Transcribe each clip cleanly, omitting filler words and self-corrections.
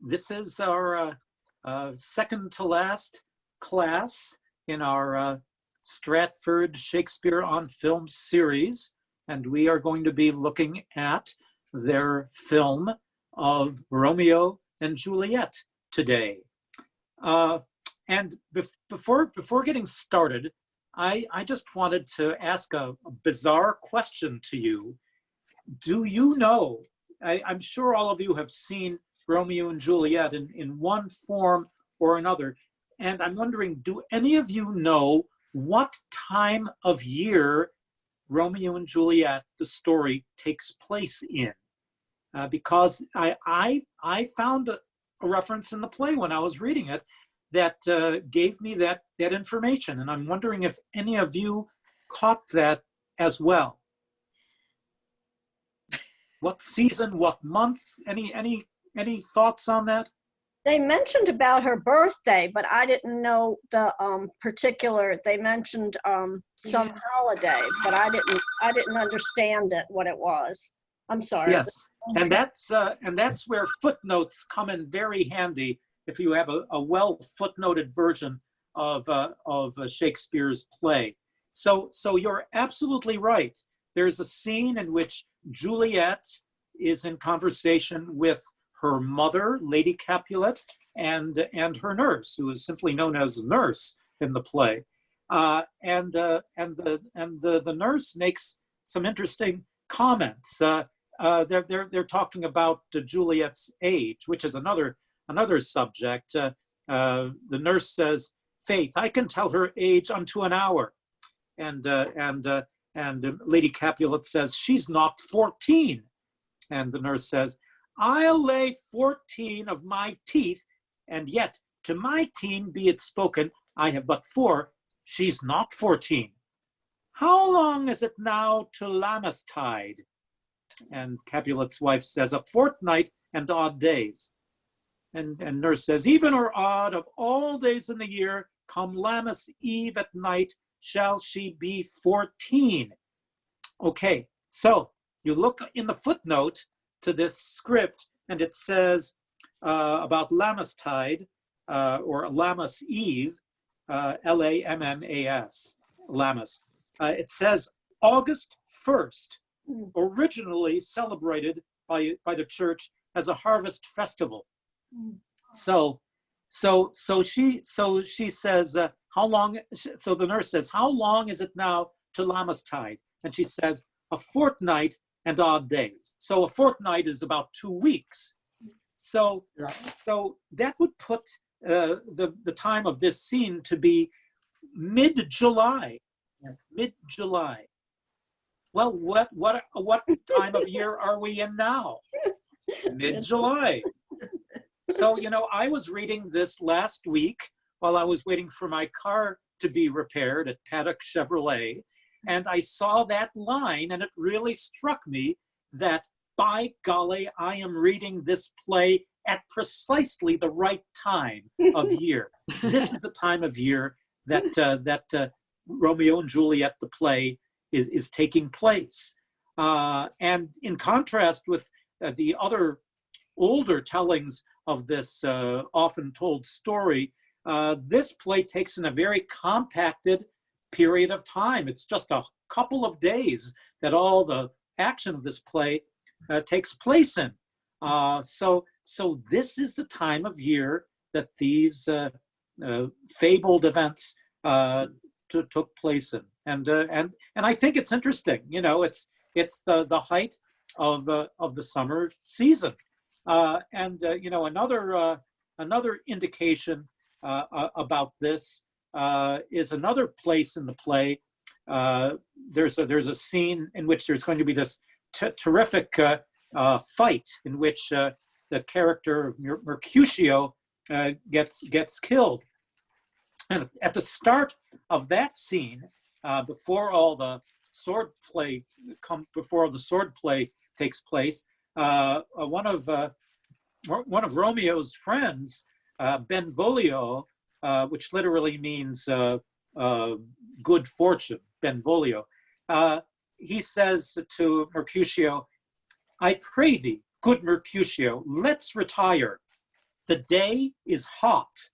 This is our second to last class in our Stratford Shakespeare on Film series, and we are going to be looking at their film of Romeo and Juliet today. And before getting started, I just wanted to ask a bizarre question to you. Do you know, I'm sure all of you have seen Romeo and Juliet in one form or another, and I'm wondering, do any of you know what time of year Romeo and Juliet, the story, takes place in? Because I found a reference in the play when I was reading it that gave me that information, and I'm wondering if any of you caught that as well. What season, what month? Any thoughts on that? They mentioned about her birthday, but I didn't know the particular. They mentioned some holiday, but I didn't understand it, what it was. I'm sorry. Yes, and that's where footnotes come in very handy if you have a well footnoted version of Shakespeare's play. So you're absolutely right. There's a scene in which Juliet is in conversation with her mother, Lady Capulet, and her nurse, who is simply known as Nurse in the play. And the nurse makes some interesting comments. They're talking about Juliet's age, which is another subject. The nurse says, "Faith, I can tell her age unto an hour," and Lady Capulet says, "She's not 14." And the nurse says, "I'll lay 14 of my teeth, and yet to my teen be it spoken, I have but 4, she's not 14. How long is it now to Lammastide?" And Capulet's wife says, "A fortnight and odd days." And nurse says, "Even or odd, of all days in the year, come Lammas Eve at night, shall she be 14. Okay, so you look in the footnote to this script, and it says about Lammastide, or Lammas Eve, Lammas, Lammas. It says August 1st, originally celebrated by the church as a harvest festival. So she says, how long? So the nurse says, "How long is it now to Lammastide?" And she says, "A fortnight and odd days." So a fortnight is about 2 weeks. So that would put the time of this scene to be mid-July. Mid-July. Well, what time of year are we in now? Mid-July. So, I was reading this last week while I was waiting for my car to be repaired at Paddock Chevrolet, and I saw that line, and it really struck me that, by golly, I am reading this play at precisely the right time of year. This is the time of year that Romeo and Juliet, the play, is taking place. And in contrast with the other older tellings of this often told story, this play takes in a very compacted period of time. It's just a couple of days that all the action of this play takes place in. So this is the time of year that these fabled events took place in, and I think it's interesting. It's the height of the summer season, and another indication about this is another place in the play. There's a scene in which there's going to be this terrific fight in which the character of Mercutio gets killed. And at the start of that scene, before the sword play takes place, one of Romeo's friends, Benvolio, which literally means good fortune, Benvolio, he says to Mercutio, "I pray thee, good Mercutio, let's retire." The day is hot,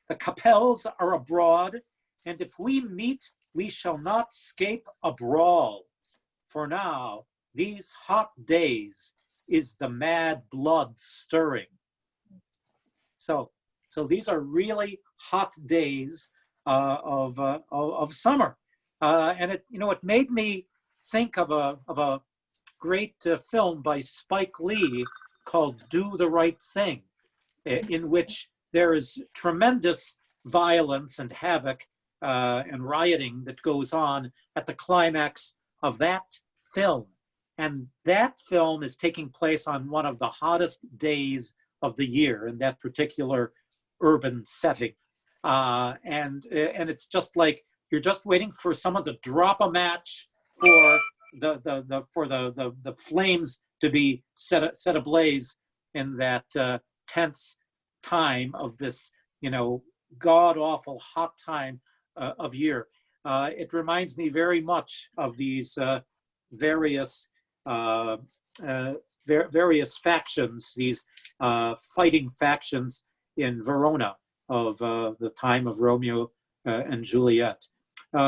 the capels are abroad, and if we meet, we shall not scape a brawl. For now, these hot days is the mad blood stirring. So these are really hot days of summer, and it made me think of a great film by Spike Lee called "Do the Right Thing," in which there is tremendous violence and havoc and rioting that goes on at the climax of that film. And that film is taking place on one of the hottest days of the year in that particular urban setting. And it's just like you're just waiting for someone to drop a match for the flames to be set ablaze in that tense time of this, god awful hot time of year. It reminds me very much of these various factions, these fighting factions in Verona of the time of Romeo and Juliet.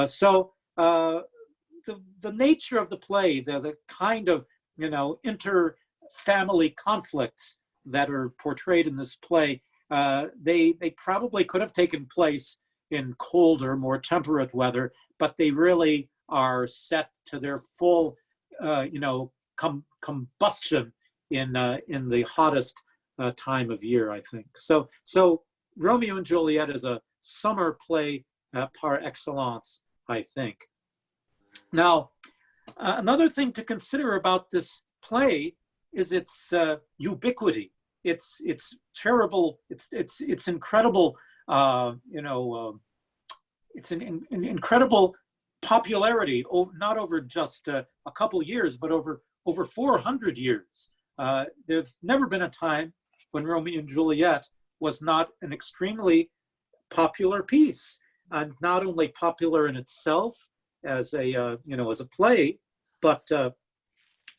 So the nature of the play, the kind of inter-family conflicts that are portrayed in this play, they probably could have taken place in colder, more temperate weather, but they really are set to their full, combustion in the hottest time of year, I think. So Romeo and Juliet is a summer play par excellence, I think. Now, another thing to consider about this play is its ubiquity. It's terrible. It's incredible. It's an incredible popularity. Not over just a couple years, but over 400 years. There's never been a time when Romeo and Juliet was not an extremely popular piece, and not only popular in itself as a play, but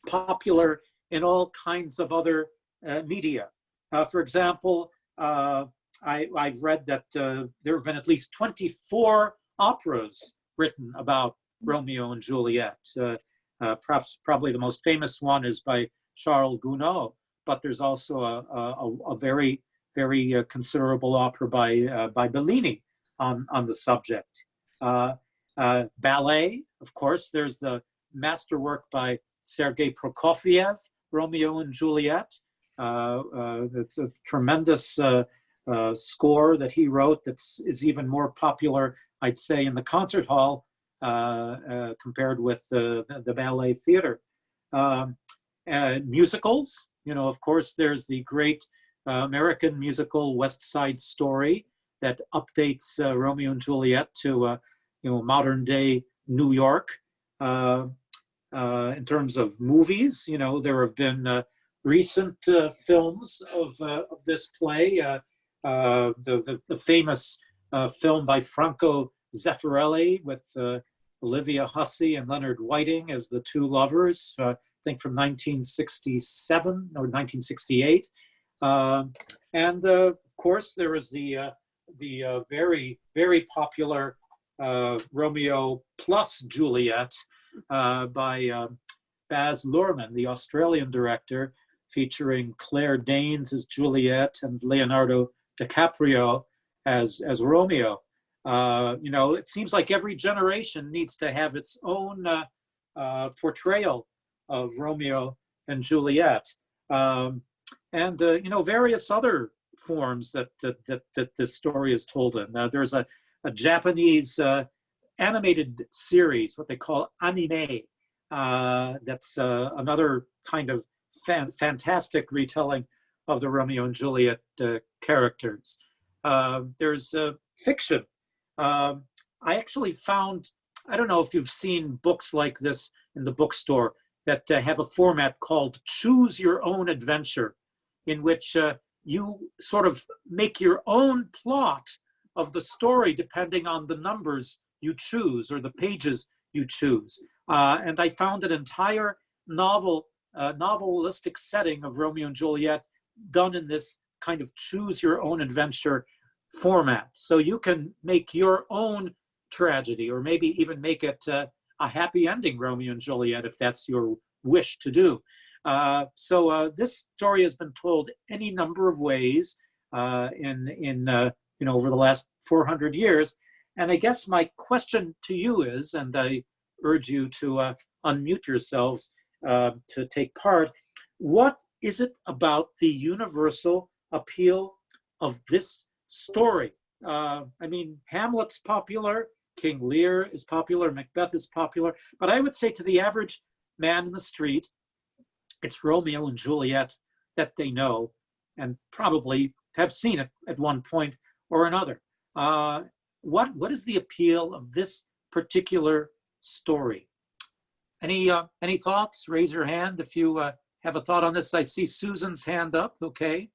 popular in all kinds of other media. For example, I've read that there have been at least 24 operas written about Romeo and Juliet. Perhaps probably the most famous one is by Charles Gounod, but there's also a very, very considerable opera by Bellini on the subject. Ballet, of course, there's the masterwork by Sergei Prokofiev, Romeo and Juliet. It's a tremendous score that he wrote that is even more popular, I'd say, in the concert hall compared with the ballet theater. Musicals, of course, there's the great American musical West Side Story that updates Romeo and Juliet to modern day New York. In terms of movies, there have been recent films of this play. The famous film by Franco Zeffirelli with Olivia Hussey and Leonard Whiting as the two lovers, I think from 1967 or 1968. And of course, there was the very, very popular Romeo plus Juliet by Baz Luhrmann, the Australian director, featuring Claire Danes as Juliet and Leonardo DiCaprio as Romeo. It seems like every generation needs to have its own portrayal of Romeo and Juliet, and various other forms that this story is told in. There's a Japanese animated series, what they call anime. That's another kind of fantastic retelling of the Romeo and Juliet characters. There's fiction. I actually found, I don't know if you've seen books like this in the bookstore that have a format called Choose Your Own Adventure, in which you sort of make your own plot of the story depending on the numbers you choose or the pages you choose. And I found an entire novelistic setting of Romeo and Juliet done in this kind of choose your own adventure format. So you can make your own tragedy, or maybe even make it a happy ending Romeo and Juliet, if that's your wish to do. So this story has been told any number of ways over the last 400 years. And I guess my question to you is, and I urge you to unmute yourselves to take part, what is it about the universal appeal of this story? I mean, Hamlet's popular, King Lear is popular, Macbeth is popular, but I would say to the average man in the street, it's Romeo and Juliet that they know and probably have seen it at one point or another. What is the appeal of this particular story? Any thoughts? Raise your hand if you have a thought on this. I see Susan's hand up. Okay.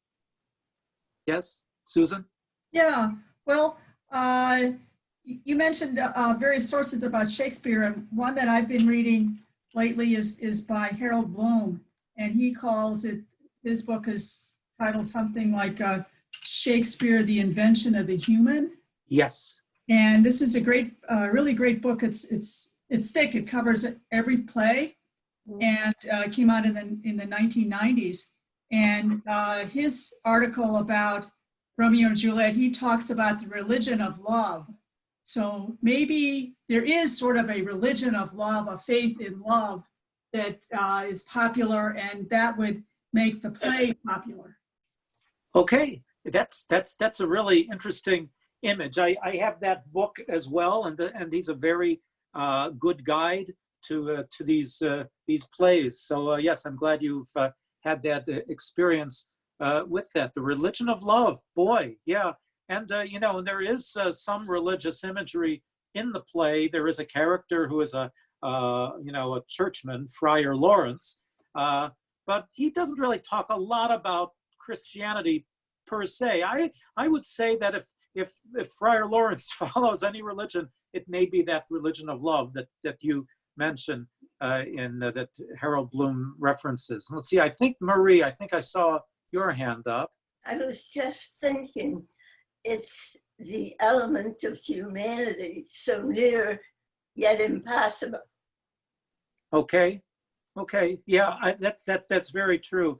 Yes, Susan? Yeah, well, you mentioned various sources about Shakespeare, and one that I've been reading lately is by Harold Bloom, and he calls it, his book is titled something like Shakespeare, the Invention of the Human. Yes. And this is a great, really great book. It's thick. It covers every play, and came out in the 1990s. And his article about Romeo and Juliet, he talks about the religion of love. So maybe there is sort of a religion of love, a faith in love that is popular, and that would make the play popular. Okay, that's a really interesting image. I have that book as well, and he's a very good guide to these plays. So yes, I'm glad you've had that experience with that. The religion of love, boy, yeah. And there is some religious imagery in the play. There is a character who is a churchman, Friar Lawrence, but he doesn't really talk a lot about Christianity per se. I would say that if Friar Lawrence follows any religion, it may be that religion of love that you mentioned that Harold Bloom references. Let's see, I think Marie, I saw your hand up. I was just thinking, it's the element of humanity, so near yet impossible. Okay, yeah, that's very true.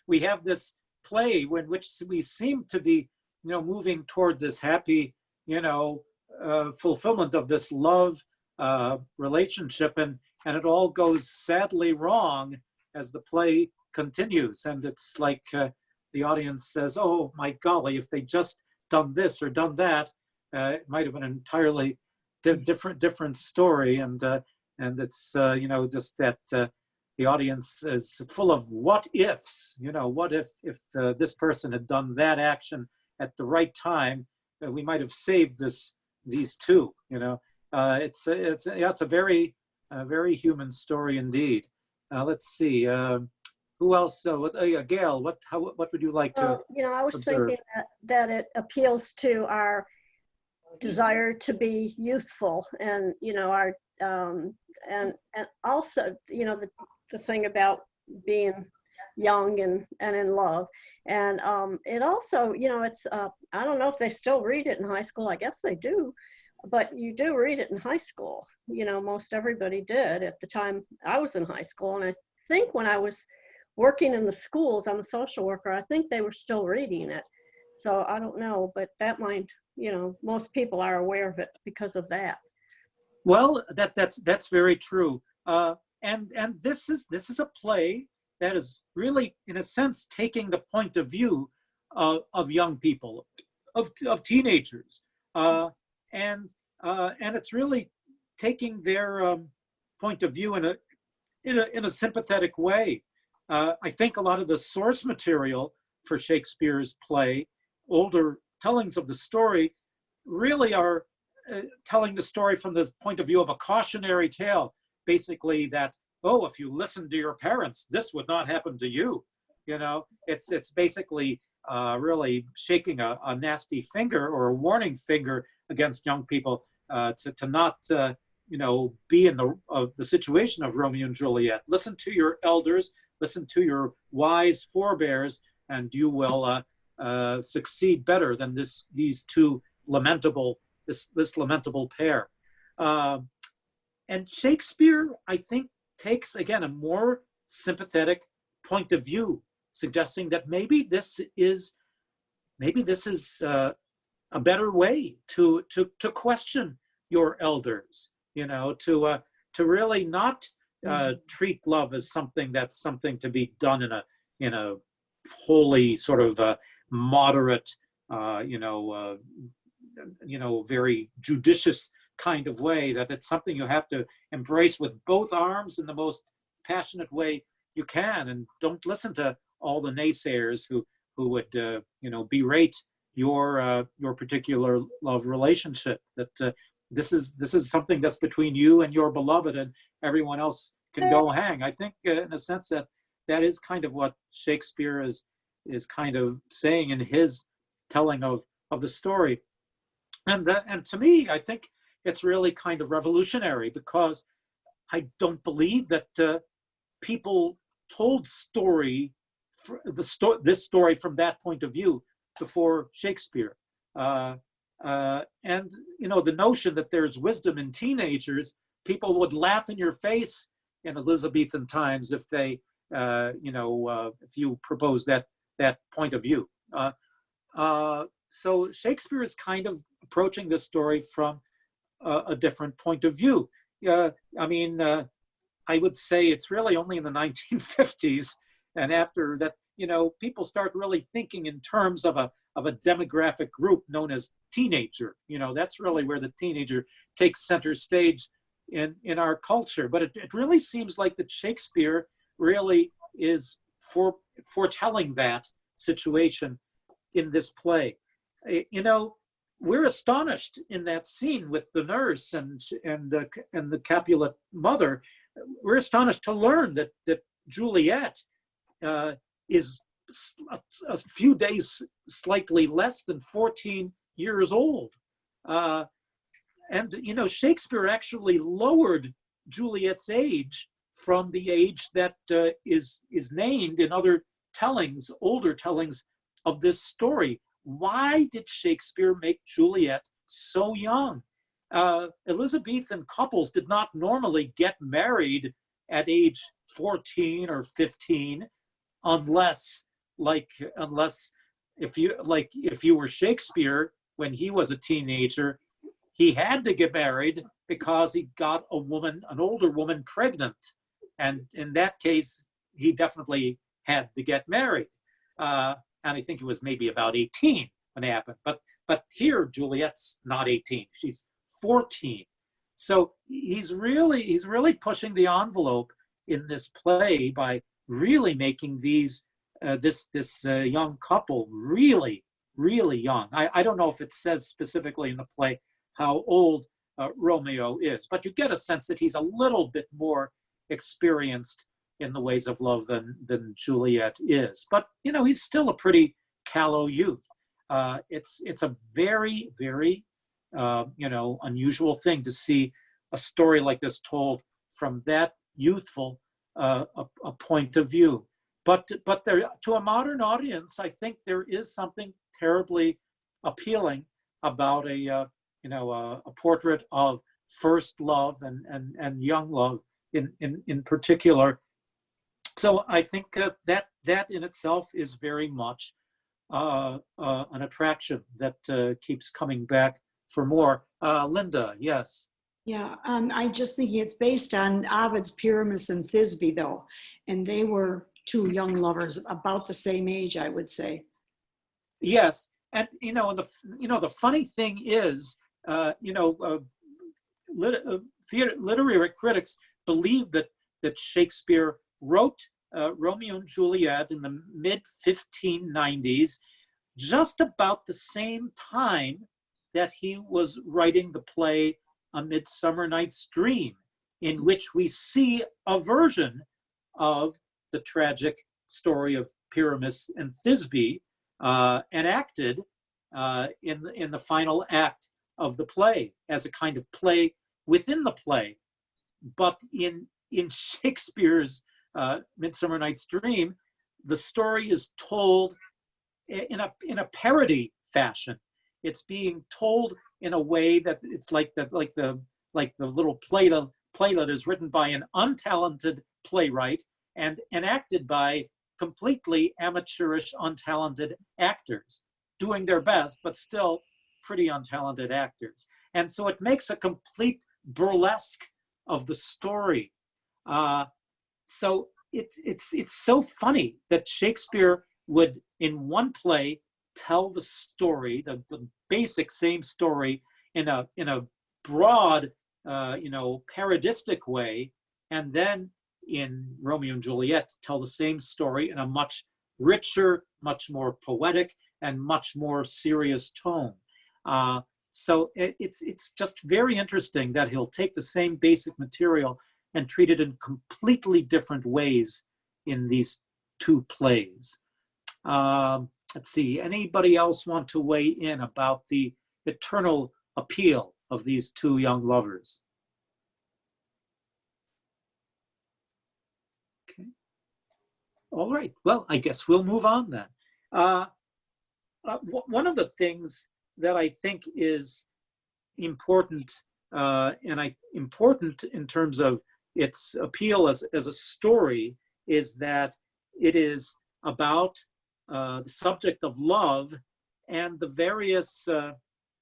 We have this play in which we seem to be, moving toward this happy, fulfillment of this love relationship, and it all goes sadly wrong as the play continues, and it's like the audience says, "Oh my golly, if they just done this or done that, it might have been an entirely different story." And it's just that the audience is full of what ifs. What if this person had done that action at the right time, we might have saved these two. It's a very human story indeed. Let's see. Who else? Gail, what would you like to? I was observe? thinking that it appeals to our desire to be youthful, and our and also the thing about being young and in love, and it also it's I don't know if they still read it in high school. I guess they do, but you do read it in high school. Most everybody did at the time I was in high school, and I think when I was working in the schools, I'm a social worker, I think they were still reading it. So I don't know, but that might, most people are aware of it because of that. Well, that's very true. And this is a play that is really, in a sense, taking the point of view of young people, of teenagers, and it's really taking their point of view in a sympathetic way. I think a lot of the source material for Shakespeare's play, older tellings of the story, really are telling the story from the point of view of a cautionary tale, basically that, oh, if you listen to your parents, this would not happen to you. It's basically really shaking a nasty finger or a warning finger against young people to not be in the situation of Romeo and Juliet. Listen to your elders, listen to your wise forebears, and you will succeed better than these two lamentable this lamentable pair. And Shakespeare, I think, takes again a more sympathetic point of view, suggesting that maybe this is a better way to question your elders, to really not treat love as something to be done in a wholly sort of moderate, very judicious kind of way, that it's something you have to embrace with both arms in the most passionate way you can, and don't listen to all the naysayers who would berate your particular love relationship. That this is something that's between you and your beloved, and everyone else can go hang. I think in a sense that is kind of what Shakespeare is kind of saying in his telling of the story. And to me, I think it's really kind of revolutionary, because I don't believe that people told this story from that point of view before Shakespeare. And the notion that there's wisdom in teenagers, people would laugh in your face in Elizabethan times if they, if you propose that point of view. So Shakespeare is kind of approaching this story from a different point of view. I would say it's really only in the 1950s, and after that, people start really thinking in terms of a demographic group known as teenager. That's really where the teenager takes center stage in our culture. But it really seems like that Shakespeare really is foretelling that situation in this play. We're astonished in that scene with the nurse and the Capulet mother. We're astonished to learn that Juliet is a few days slightly less than 14 years old. Shakespeare actually lowered Juliet's age from the age that is named in other tellings, older tellings of this story. Why did Shakespeare make Juliet so young? Elizabethan couples did not normally get married at age 14 or 15, unless if you were Shakespeare when he was a teenager, he had to get married because he got an older woman pregnant, and in that case, he definitely had to get married. And I think it was maybe about 18 when it happened. But here, Juliet's not 18; she's 14. So he's really pushing the envelope in this play by really making this young couple really young. I don't know if it says specifically in the play how old Romeo is, but you get a sense that he's a little bit more experienced in the ways of love than Juliet is. But he's still a pretty callow youth. It's a very unusual thing to see a story like this told from that youthful a point of view. But there, to a modern audience, I think there is something terribly appealing about a portrait of first love and young love in particular. So I think that in itself is very much an attraction that keeps coming back for more. Linda, yes. Yeah, I just think it's based on Ovid's Pyramus and Thisbe, though, and they were two young lovers about the same age, I would say. Yes, and the funny thing is, literary critics believe that Shakespeare wrote Romeo and Juliet in the mid-1590s, just about the same time that he was writing the play A Midsummer Night's Dream, in which we see a version of the tragic story of Pyramus and Thisbe enacted in the final act of the play as a kind of play within the play. But in Shakespeare's Midsummer Night's Dream, the story is told in a parody fashion. It's being told in a way that it's like the little playlet is written by an untalented playwright and enacted by completely amateurish, untalented actors, doing their best, but still pretty untalented actors. And so it makes a complete burlesque of the story. So it's so funny that Shakespeare would, in one play, tell the story, the basic same story, in a broad, parodistic way, and then in Romeo and Juliet tell the same story in a much richer, much more poetic, and much more serious tone. So it's just very interesting that he'll take the same basic material and treat it in completely different ways in these two plays. Let's see, anybody else want to weigh in about the eternal appeal of these two young lovers? Okay. All right, well, I guess we'll move on then. One of the things that I think is important, important in terms of its appeal as a story, is that it is about the subject of love and the various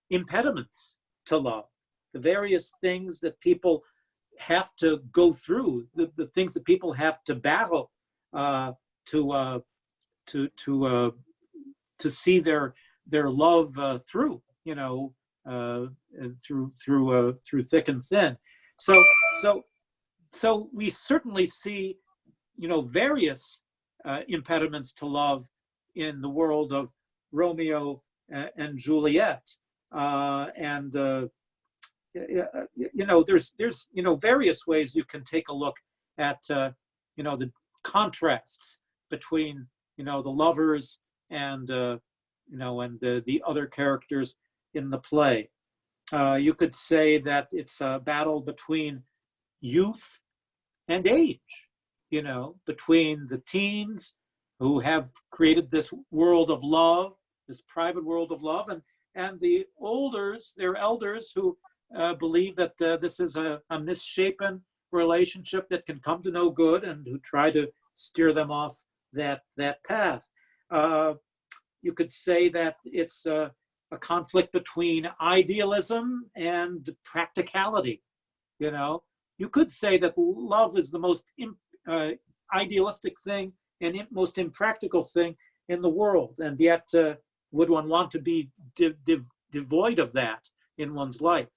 impediments to love, the various things that people have to go through, the things that people have to battle to see their love through, through thick and thin. So we certainly see, various impediments to love in the world of Romeo and Juliet, there's various ways you can take a look at the contrasts between the lovers and the other characters in the play. You could say that it's a battle between youth and age, between the teens who have created this world of love, this private world of love, and the their elders who believe that this is a misshapen relationship that can come to no good, and who try to steer them off that path. You could say that it's a conflict between idealism and practicality. You could say that love is the most idealistic thing and most impractical thing in the world, and yet would one want to be devoid of that in one's life?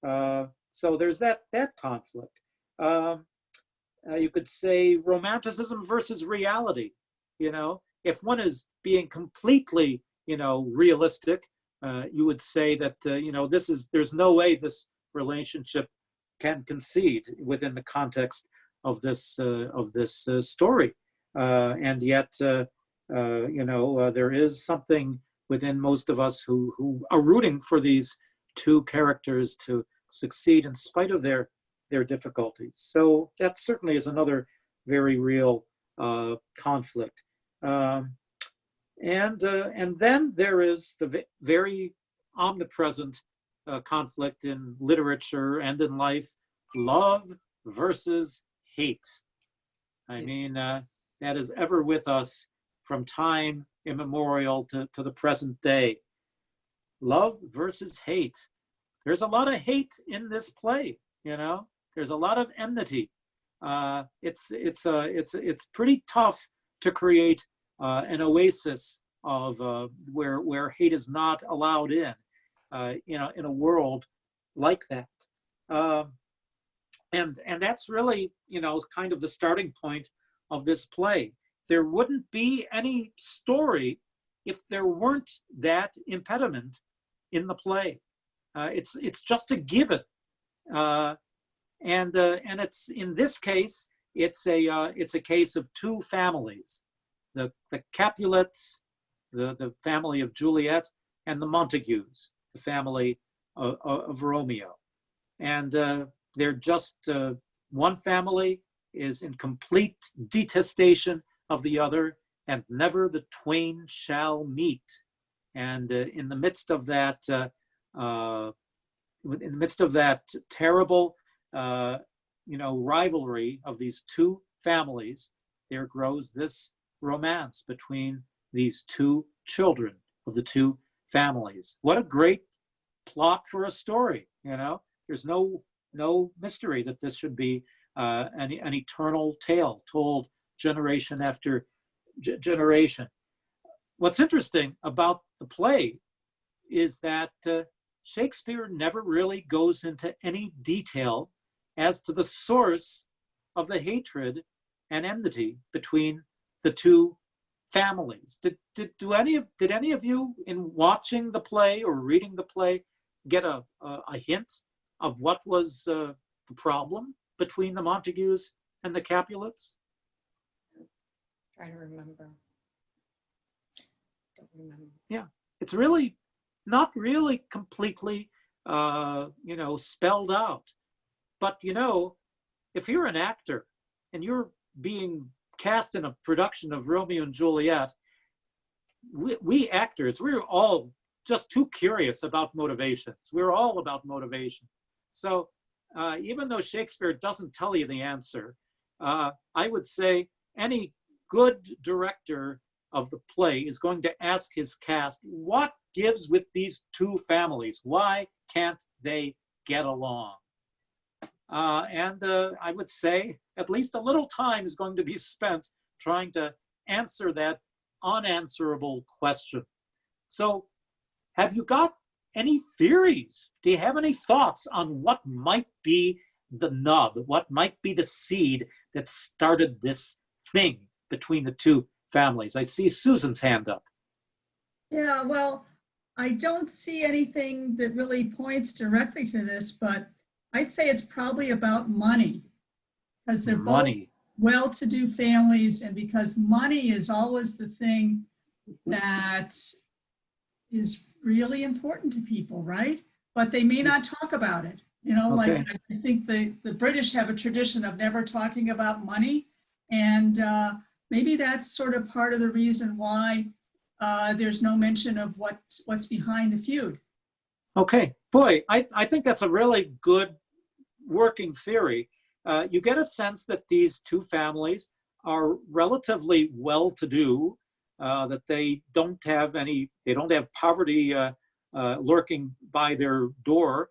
So there's that conflict. You could say romanticism versus reality. If one is being completely, realistic, you would say that there's no way this relationship can concede within the context of this story, and yet there is something within most of us who are rooting for these two characters to succeed in spite of their difficulties. So that certainly is another very real conflict. And then there is the very omnipresent conflict in literature and in life: love versus hate. I mean, that is ever with us from time immemorial to the present day. Love versus hate. There's a lot of hate in this play. There's a lot of enmity. It's pretty tough to create an oasis of where hate is not allowed in a world like that. And that's really, kind of the starting point of this play. There wouldn't be any story if there weren't that impediment in the play. It's just a given. And it's, in this case, it's a case of two families: the Capulets, the family of Juliet, and the Montagues, the family of Romeo. And they're just one family is in complete detestation of the other, and never the twain shall meet. And in the midst of that, terrible, rivalry of these two families, there grows this romance between these two children of the two families. What a great plot for a story, There's no mystery that this should be an eternal tale told generation after generation. What's interesting about the play is that Shakespeare never really goes into any detail as to the source of the hatred and enmity between the two families. Did any of you, in watching the play or reading the play, get a hint of what was the problem between the Montagues and the Capulets? Trying to remember. Don't remember. Yeah, it's really not really completely, spelled out. But, if you're an actor and you're being cast in a production of Romeo and Juliet, we actors, we're all just too curious about motivations. We're all about motivation. So even though Shakespeare doesn't tell you the answer, I would say any good director of the play is going to ask his cast, what gives with these two families? Why can't they get along? And I would say at least a little time is going to be spent trying to answer that unanswerable question. So have you got any theories? Do you have any thoughts on what might be the nub, what might be the seed that started this thing between the two families? I see Susan's hand up. Yeah, well, I don't see anything that really points directly to this, but I'd say it's probably about money, because they're both well-to-do families, and because money is always the thing that is really important to people, right? But they may not talk about it. Like I think the British have a tradition of never talking about money, and maybe that's sort of part of the reason why there's no mention of what's behind the feud. Okay, boy, I think that's a really good working theory. You get a sense that these two families are relatively well-to-do, that they don't have poverty lurking by their door.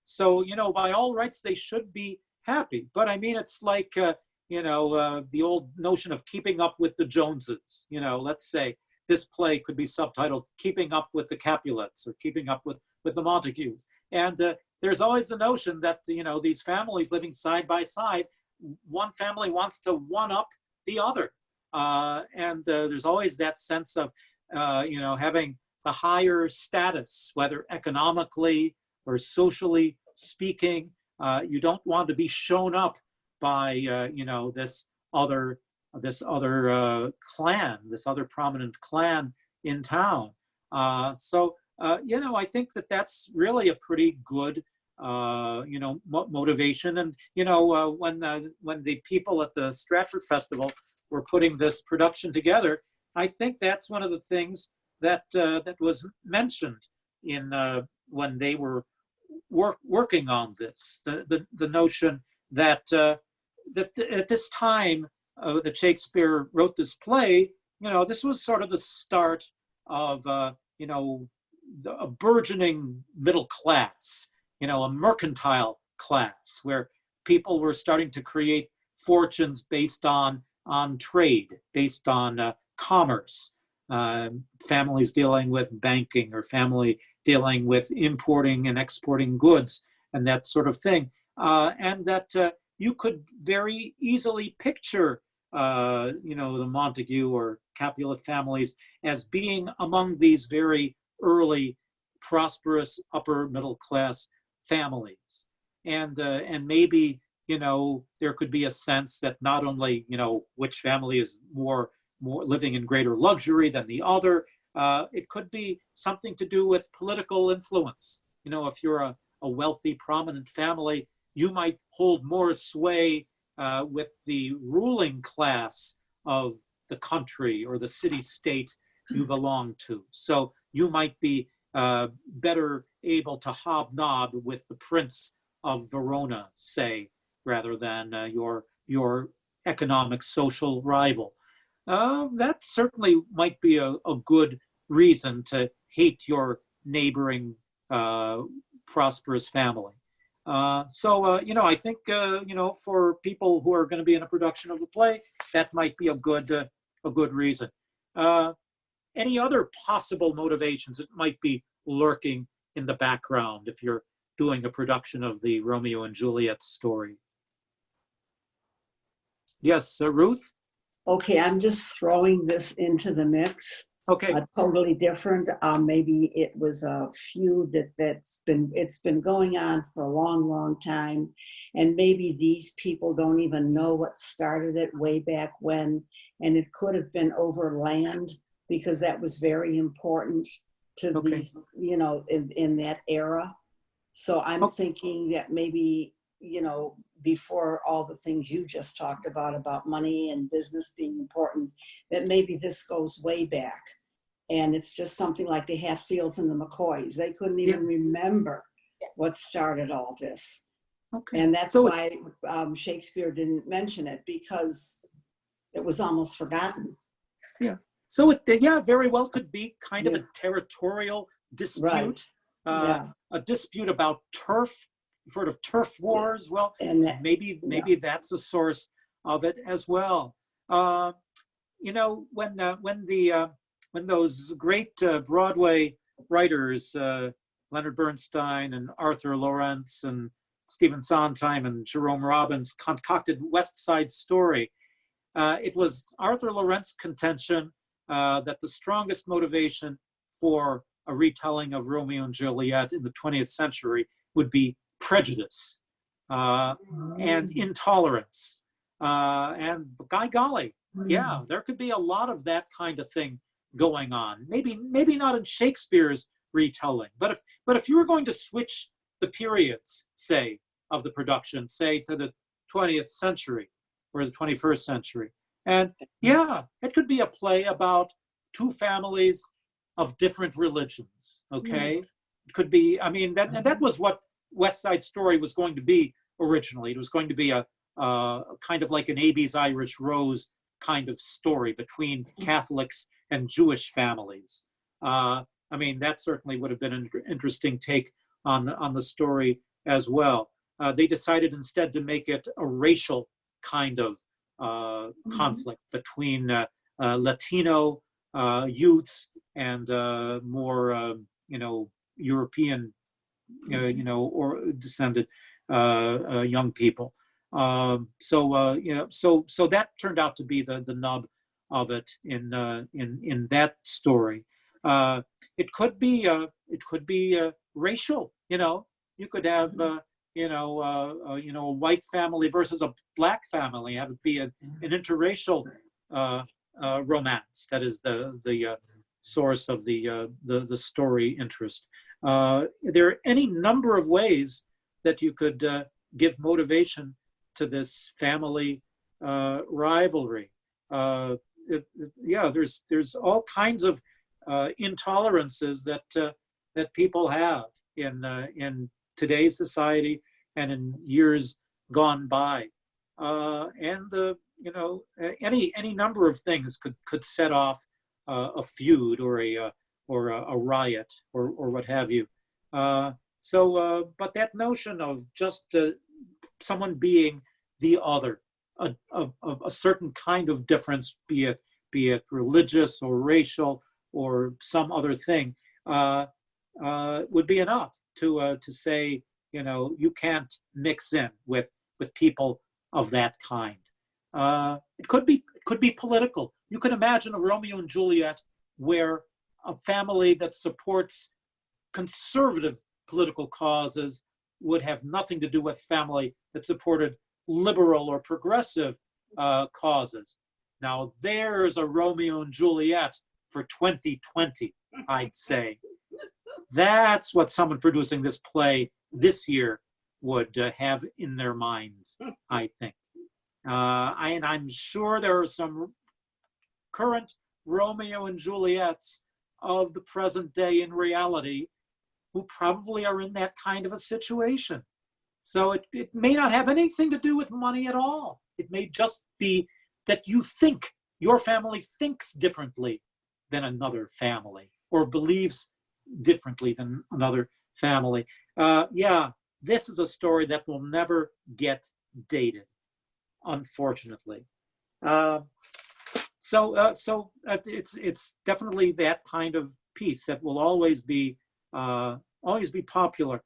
So, by all rights, they should be happy. But I mean, it's like, the old notion of keeping up with the Joneses. Let's say this play could be subtitled Keeping Up with the Capulets or Keeping Up with the Montagues. And there's always the notion that, these families living side by side, one family wants to one-up the other. And there's always that sense of, having the higher status, whether economically or socially speaking. You don't want to be shown up by, this other clan, this other prominent clan in town. So I think that that's really a pretty good, motivation. And, when the people at the Stratford Festival were putting this production together, I think that's one of the things that was mentioned in when they were working on this, the notion that at this time that Shakespeare wrote this play, this was sort of the start of, a burgeoning middle class, a mercantile class where people were starting to create fortunes based on trade, based on commerce, families dealing with banking or family dealing with importing and exporting goods and that sort of thing. And that you could very easily picture, the Montague or Capulet families as being among these very early, prosperous, upper middle class families. And maybe, there could be a sense that not only, which family is more living in greater luxury than the other, it could be something to do with political influence. If you're a wealthy, prominent family, you might hold more sway with the ruling class of the country or the city-state you belong to. So you might be better able to hobnob with the Prince of Verona, say, rather than your economic social rival. That certainly might be a good reason to hate your neighboring prosperous family. I think, for people who are going to be in a production of a play, that might be a good reason. Any other possible motivations that might be lurking in the background if you're doing a production of the Romeo and Juliet story? Yes, Ruth? Okay, I'm just throwing this into the mix. Okay. Totally different. Maybe it was a feud it's been going on for a long, long time, and maybe these people don't even know what started it way back when, and it could have been over land because that was very important to these, in that era. So I'm thinking that maybe, before all the things you just talked about money and business being important, that maybe this goes way back. And it's just something like the Hatfields and the McCoys. They couldn't even remember what started all this. Okay. And that's why Shakespeare didn't mention it, because it was almost forgotten. Yeah. So it very well could be kind of a territorial dispute, a dispute about turf, sort of turf wars. Well, and maybe that's a source of it as well. When those great Broadway writers, Leonard Bernstein and Arthur Lawrence and Stephen Sondheim and Jerome Robbins concocted West Side Story, it was Arthur Lawrence's contention that the strongest motivation for a retelling of Romeo and Juliet in the 20th century would be prejudice and intolerance. And by golly, there could be a lot of that kind of thing going on. Maybe not in Shakespeare's retelling, but if you were going to switch the periods, say, of the production, say to the 20th century or the 21st century, and it could be a play about two families of different religions. Okay, it could be. I mean, that was what West Side Story was going to be originally. It was going to be a kind of like an Abe's Irish Rose kind of story between Catholics and Jewish families. That certainly would have been an interesting take on the story as well. They decided instead to make it a racial kind of conflict between Latino youths and more, European, or descended young people. So that turned out to be the nub of it in that story. It could be racial. You could have a white family versus a black family. Have it be an interracial romance. That is the source of the story interest. There are any number of ways that you could give motivation to this family rivalry. There's all kinds of intolerances that people have in today's society and in years gone by, any number of things could set off a feud or a riot or what have you. But that notion of just someone being the other, a certain kind of difference, be it religious or racial or some other thing, would be enough to say, you can't mix in with people of that kind. It could be political. You could imagine a Romeo and Juliet where a family that supports conservative political causes would have nothing to do with family that supported liberal or progressive causes. Now there's a Romeo and Juliet for 2020, I'd say. That's what someone producing this play this year would have in their minds, I think. And I'm sure there are some current Romeo and Juliets of the present day in reality who probably are in that kind of a situation. So it may not have anything to do with money at all. It may just be that you think, your family thinks differently than another family or believes differently than another family. Yeah, this is a story that will never get dated, unfortunately. So it's definitely that kind of piece that will always be popular.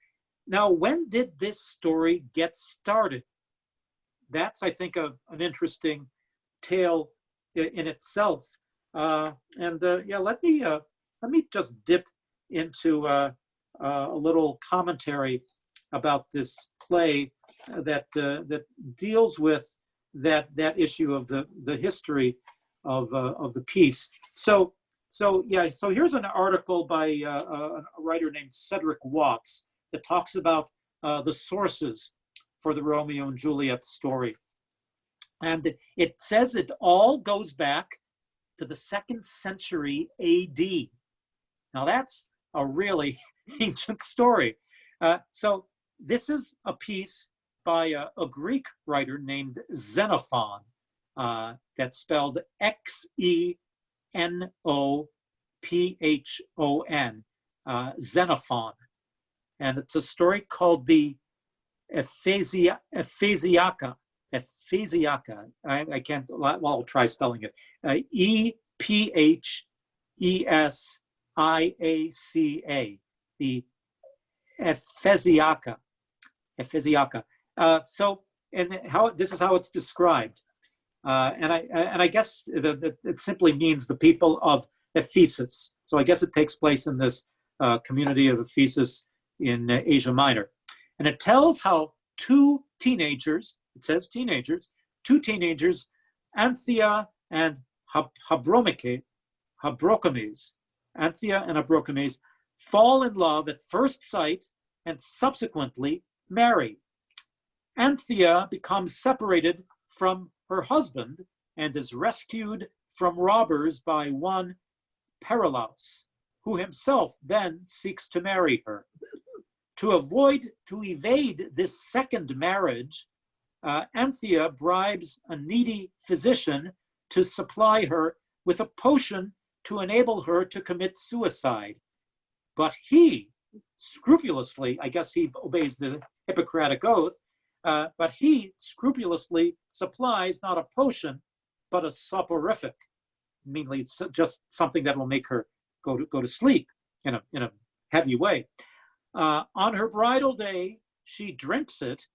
Now, when did this story get started? That's, I think, an interesting tale in itself. Yeah, let me just dip into a little commentary about this play that deals with that issue of the history of the piece. So here's an article by a writer named Cedric Watts that talks about the sources for the Romeo and Juliet story. And it says it all goes back to the 2nd century AD. Now that's a really ancient story. So this is a piece by a Greek writer named Xenophon, that's spelled Xenophon, Xenophon. And it's a story called the Ephesiaca. I can't, well, I'll try spelling it. Ephesiaca, the Ephesiaca. So, and this is how it's described. And I guess it simply means the people of Ephesus. So I guess it takes place in this community of Ephesus in Asia Minor. And it tells how two teenagers, Anthea and Habrochames, fall in love at first sight and subsequently marry. Anthea becomes separated from her husband and is rescued from robbers by one Perilaus, who himself then seeks to marry her. To evade this second marriage, Anthea bribes a needy physician to supply her with a potion to enable her to commit suicide. But he scrupulously, I guess he obeys the Hippocratic Oath, but he scrupulously supplies not a potion, but a soporific, mainly just something that will make her go to sleep in a heavy way. On her bridal day, she drinks it,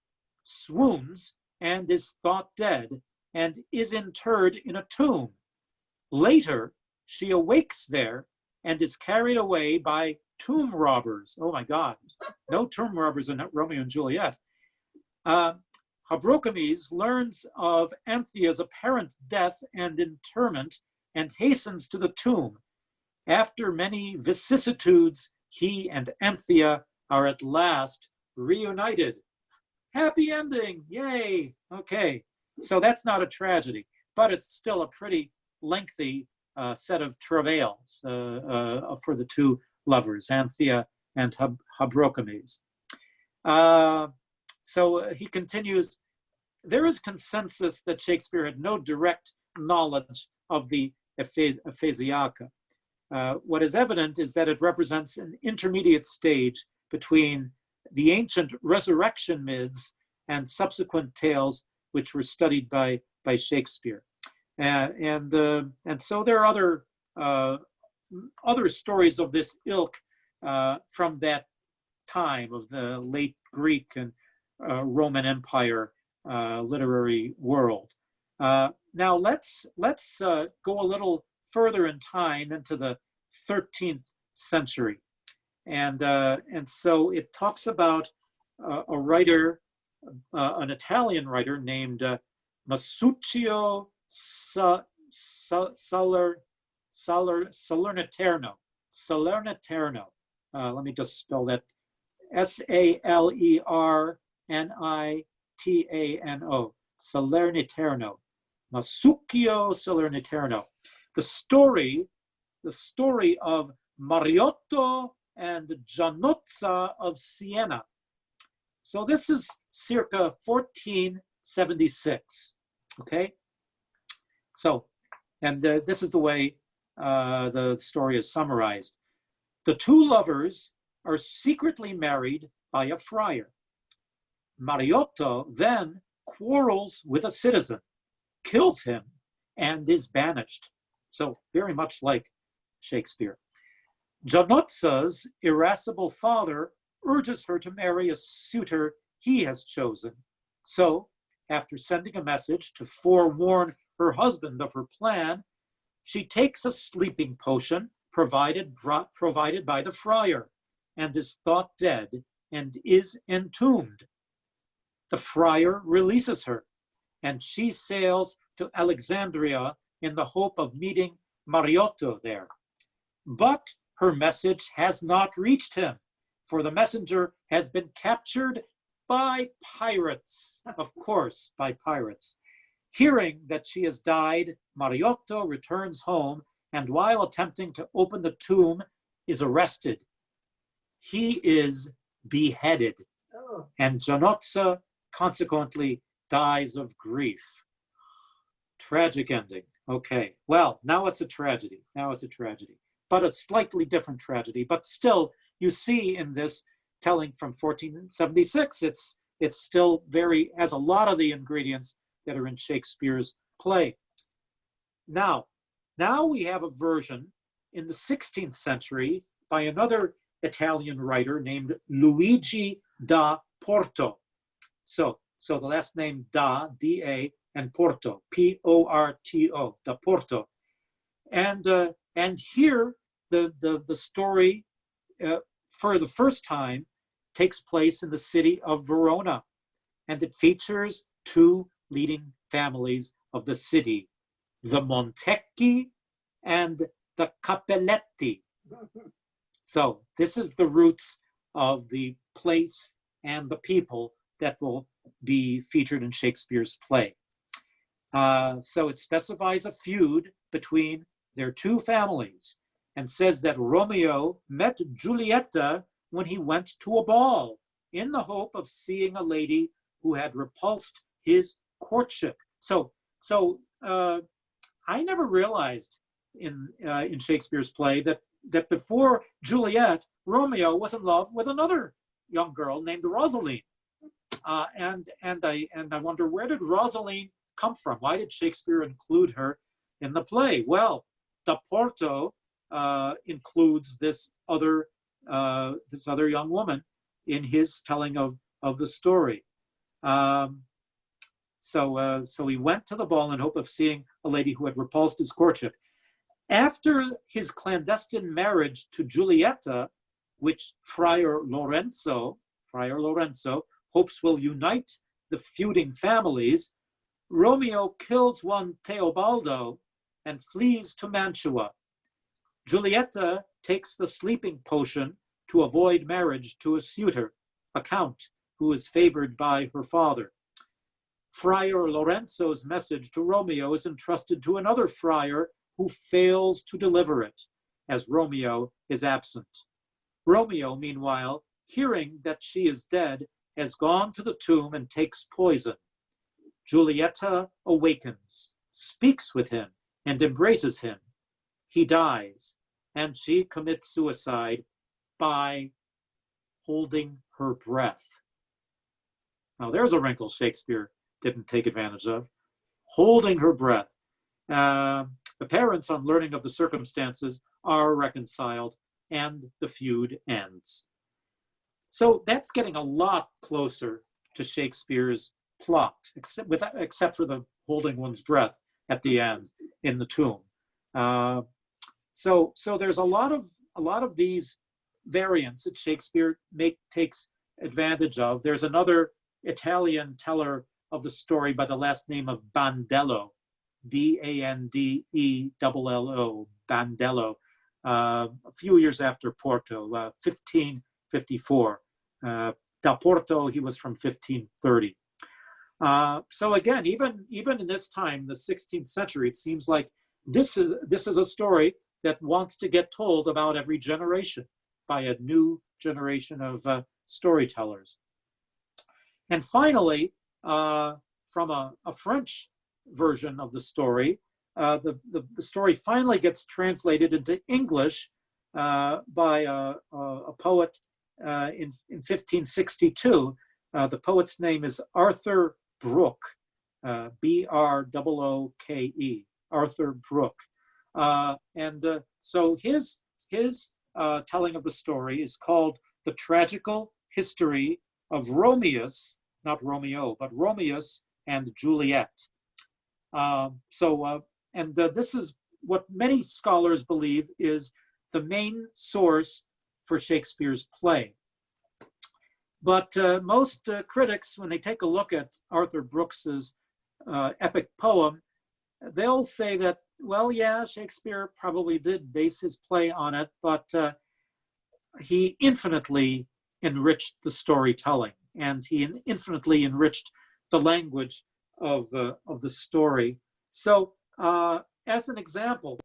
swoons, and is thought dead, and is interred in a tomb. Later, she awakes there and is carried away by tomb robbers. Oh my God, no tomb robbers in Romeo and Juliet. Habrochames learns of Anthea's apparent death and interment and hastens to the tomb. After many vicissitudes, he and Anthea are at last reunited. Happy ending, yay. Okay, so that's not a tragedy, but it's still a pretty lengthy set of travails for the two lovers, Anthea and Habrochames. So he continues, there is consensus that Shakespeare had no direct knowledge of the Ephesiaca. What is evident is that it represents an intermediate stage between the ancient resurrection myths and subsequent tales which were studied by Shakespeare. And so there are other stories of this ilk from that time of the late Greek and Roman Empire literary world. Now let's go a little further in time into the 13th century, and so it talks about a writer, an Italian writer named Masuccio Salerniterno. Let me just spell that: Salernitano. Salerniterno. Masuccio Salerniterno. The story of Mariotto and Giannozza of Siena. So this is circa 1476, okay? So, and this is the way the story is summarized. The two lovers are secretly married by a friar. Mariotto then quarrels with a citizen, kills him, and is banished. So very much like Shakespeare. Giannozza's irascible father urges her to marry a suitor he has chosen. So, after sending a message to forewarn her husband of her plan, she takes a sleeping potion provided by the friar and is thought dead and is entombed. The friar releases her, and she sails to Alexandria in the hope of meeting Mariotto there. But her message has not reached him, for the messenger has been captured by pirates, of course, by pirates. Hearing that she has died, Mariotto returns home, and while attempting to open the tomb, is arrested. He is beheaded, and Giannozza consequently dies of grief. Tragic ending. Okay, well, now it's a tragedy. But a slightly different tragedy. But still, you see in this telling from 1476, it's still has a lot of the ingredients that are in Shakespeare's play. Now we have a version in the 16th century by another Italian writer named Luigi da Porto. So the last name da, D-A, and Porto, P-O-R-T-O, da Porto. And here the story for the first time takes place in the city of Verona, and it features two leading families of the city, the Montecchi and the Cappelletti. So this is the roots of the place and the people that will be featured in Shakespeare's play. So it specifies a feud between their two families and says that Romeo met Julieta when he went to a ball in the hope of seeing a lady who had repulsed his courtship. So I never realized in Shakespeare's play that before Juliet, Romeo was in love with another young girl named Rosaline. And I wonder, where did Rosaline come from? Why did Shakespeare include her in the play? Well, da Porto includes this other young woman in his telling of the story. So he went to the ball in hope of seeing a lady who had repulsed his courtship. After his clandestine marriage to Giulietta, which Friar Lorenzo hopes will unite the feuding families, Romeo kills one Teobaldo and flees to Mantua. Giulietta takes the sleeping potion to avoid marriage to a suitor, a count, who is favored by her father. Friar Lorenzo's message to Romeo is entrusted to another friar who fails to deliver it, as Romeo is absent. Romeo, meanwhile, hearing that she is dead, has gone to the tomb and takes poison. Giulietta awakens, speaks with him, and embraces him. He dies, and she commits suicide by holding her breath. Now there's a wrinkle Shakespeare didn't take advantage of. Holding her breath. The parents, on learning of the circumstances, are reconciled, and the feud ends. So that's getting a lot closer to Shakespeare's plot, except for the holding one's breath at the end in the tomb. So there's a lot of these variants that Shakespeare takes advantage of. There's another Italian teller of the story by the last name of Bandello, B-A-N-D-E-L-L-O, Bandello, a few years after Porto, 1554. Da Porto, he was from 1530. So again, even in this time, the 16th century, it seems like this is a story that wants to get told about every generation by a new generation of storytellers. And finally, from a French version of the story, the story finally gets translated into English by a poet in 1562. The poet's name is Arthur Brooke, Brooke, Arthur Brooke. So his telling of the story is called The Tragical History of Romeus, not Romeo, but Romeus and Juliet. This is what many scholars believe is the main source for Shakespeare's play. But most critics, when they take a look at Arthur Brooks's epic poem, they'll say that, well, yeah, Shakespeare probably did base his play on it, but he infinitely enriched the storytelling, and he infinitely enriched the language of the story. So as an example,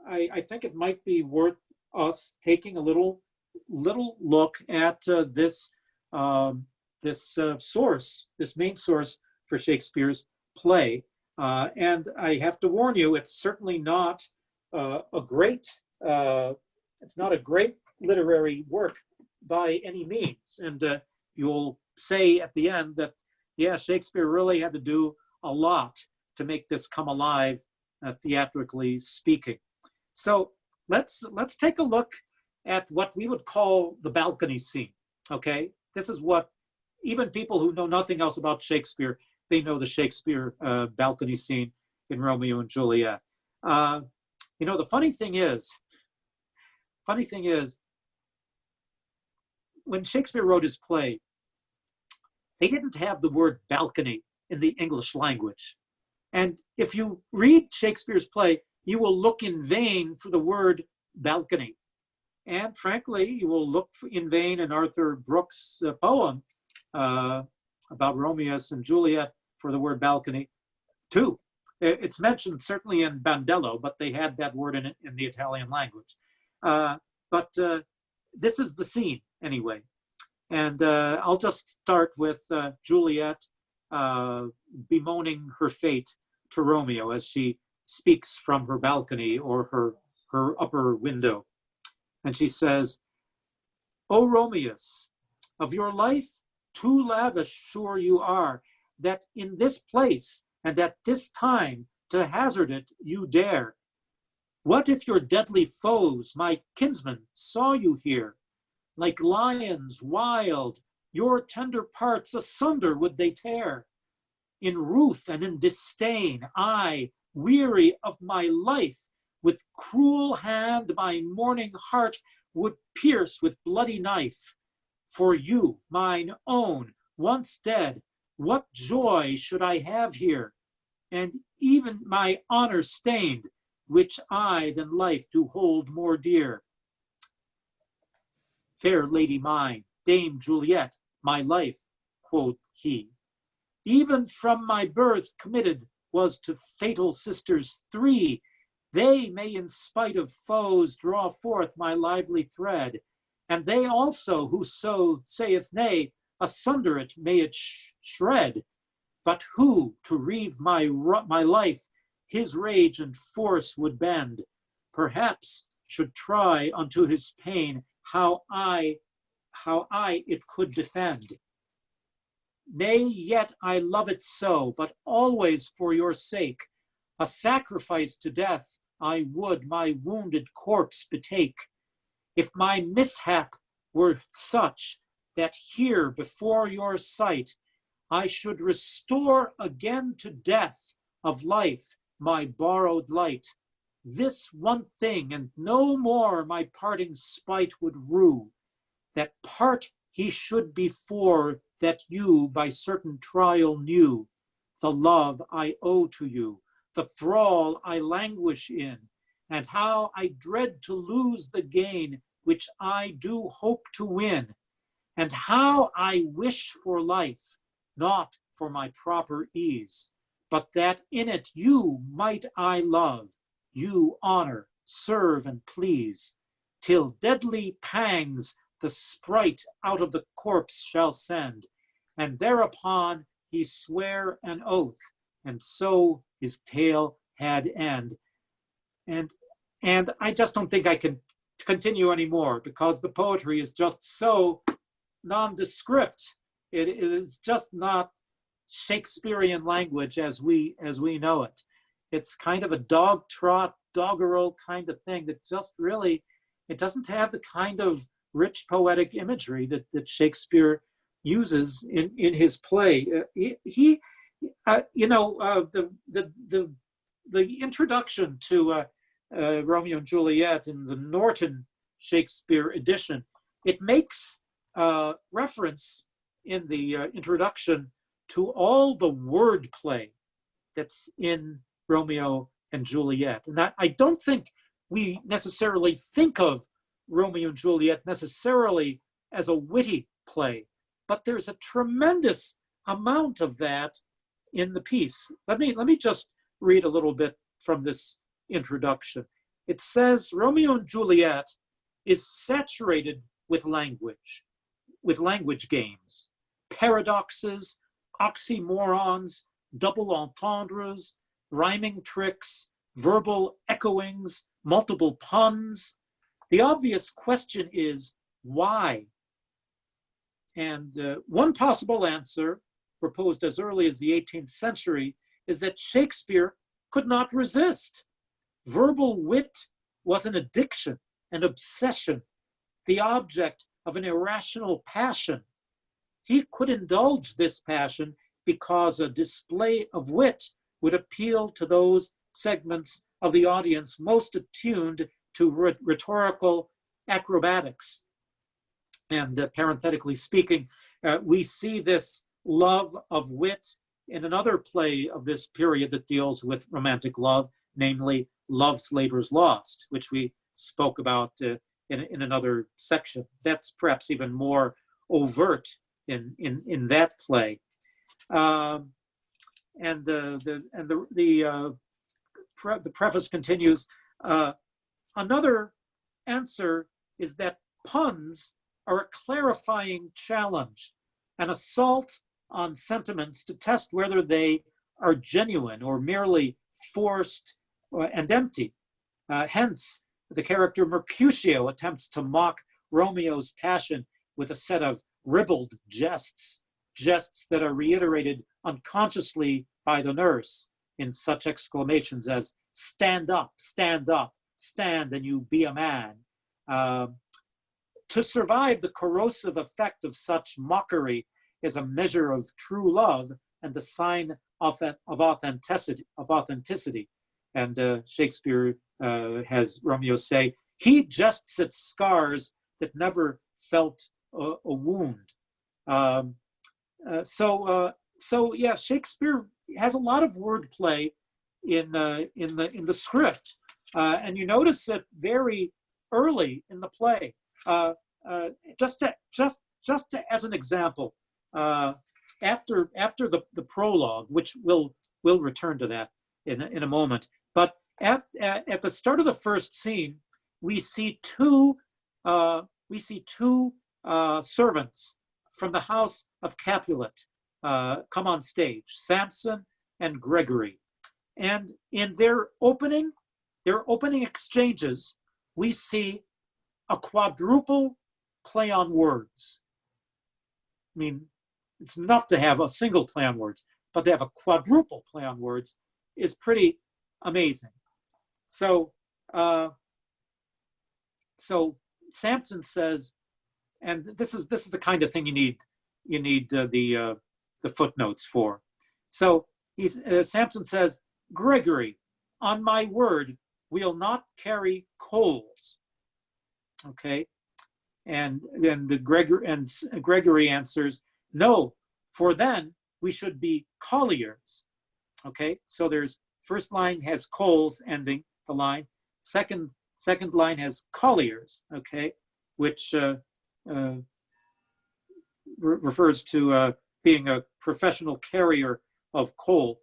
I think it might be worth us taking a little look at this main source for Shakespeare's play. And I have to warn you, it's certainly not it's not a great literary work by any means. And you'll say at the end that, yeah, Shakespeare really had to do a lot to make this come alive, theatrically speaking. So let's take a look at what we would call the balcony scene, okay? This is what even people who know nothing else about Shakespeare, they know the Shakespeare balcony scene in Romeo and Juliet. You know, the funny thing is, when Shakespeare wrote his play, they didn't have the word balcony in the English language. And if you read Shakespeare's play, you will look in vain for the word balcony. And frankly, you will look in vain in Arthur Brooke's poem about Romeus and Juliet for the word balcony too. It's mentioned certainly in Bandello, but they had that word in it in the Italian language. But this is the scene anyway. And I'll just start with Juliet bemoaning her fate to Romeo as she speaks from her balcony or her upper window. And she says, "O Romeus, of your life too lavish sure you are, that in this place and at this time to hazard it you dare. What if your deadly foes, my kinsmen, saw you here? Like lions wild, your tender parts asunder would they tear. In ruth and in disdain, I, weary of my life, with cruel hand my mourning heart would pierce with bloody knife. For you, mine own, once dead, what joy should I have here? And even my honor stained, which I than life do hold more dear. Fair lady mine, Dame Juliet, my life, quoth he, even from my birth committed was to fatal sisters three. They may in spite of foes draw forth my lively thread, and they also who so saith nay, asunder it may it shred. But who to reave my life his rage and force would bend, perhaps should try unto his pain how I it could defend. Nay, yet I love it so, but always for your sake, a sacrifice to death I would my wounded corpse betake. If my mishap were such that here before your sight I should restore again to death of life my borrowed light, this one thing and no more my parting spite would rue, that part he should before that you by certain trial knew, the love I owe to you, the thrall I languish in, and how I dread to lose the gain which I do hope to win, and how I wish for life, not for my proper ease, but that in it you might I love, you honor, serve, and please, till deadly pangs the sprite out of the corpse shall send, and thereupon he sware an oath, and so his tale had end. And I just don't think I can continue anymore, because the poetry is just so nondescript. It is just not Shakespearean language as we know it. It's kind of a dog trot, doggerel kind of thing that just really, it doesn't have the kind of rich poetic imagery that Shakespeare uses in his play. The introduction to Romeo and Juliet in the Norton Shakespeare edition, it makes reference in the introduction to all the wordplay that's in Romeo and Juliet. And I don't think we necessarily think of Romeo and Juliet necessarily as a witty play, but there's a tremendous amount of that in the piece. Let me just read a little bit from this introduction. It says, Romeo and Juliet is saturated with language games, paradoxes, oxymorons, double entendres, rhyming tricks, verbal echoings, multiple puns. The obvious question is, why? And one possible answer, proposed as early as the 18th century, is that Shakespeare could not resist. Verbal wit was an addiction, an obsession, the object of an irrational passion. He could indulge this passion because a display of wit would appeal to those segments of the audience most attuned to rhetorical acrobatics. And parenthetically speaking, we see this love of wit in another play of this period that deals with romantic love, namely Love's Labour's Lost, which we spoke about in another section. That's perhaps even more overt in that play. The preface continues. Another answer is that puns are a clarifying challenge, an assault on sentiments to test whether they are genuine or merely forced and empty. Hence, the character Mercutio attempts to mock Romeo's passion with a set of ribald jests that are reiterated unconsciously by the nurse in such exclamations as, stand up, stand and you be a man. To survive the corrosive effect of such mockery is a measure of true love and a sign of authenticity. And Shakespeare has Romeo say, he jests at scars that never felt a wound. So yeah, Shakespeare has a lot of wordplay in the script, and you notice it very early in the play. Just as an example, after the prologue, which we'll return to that in a moment, but at the start of the first scene, we see two servants from the house of Capulet come on stage, Samson and Gregory, and in their opening exchanges, we see a quadruple play on words. I mean, it's enough to have a single play on words, but to have a quadruple play on words is pretty amazing. So Samson says, and this is the kind of thing you need the footnotes for. So Samson says, Gregory, on my word, we'll not carry coals. Okay, and then Gregory answers, no, for then we should be colliers. Okay, so there's first line has coals ending the line, second line has colliers. Okay, which refers to being a professional carrier of coal,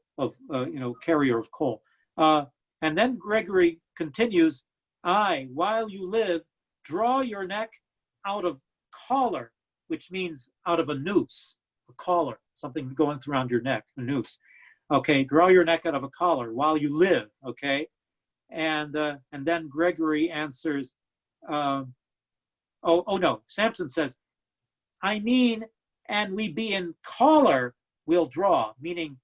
carrier of coal. And then Gregory continues, I, while you live, draw your neck out of collar, which means out of a noose, a collar, something going around your neck, a noose. Okay, draw your neck out of a collar while you live, okay? And then Gregory answers, oh no, Samson says, I mean, and we be in choler, we'll draw, meaning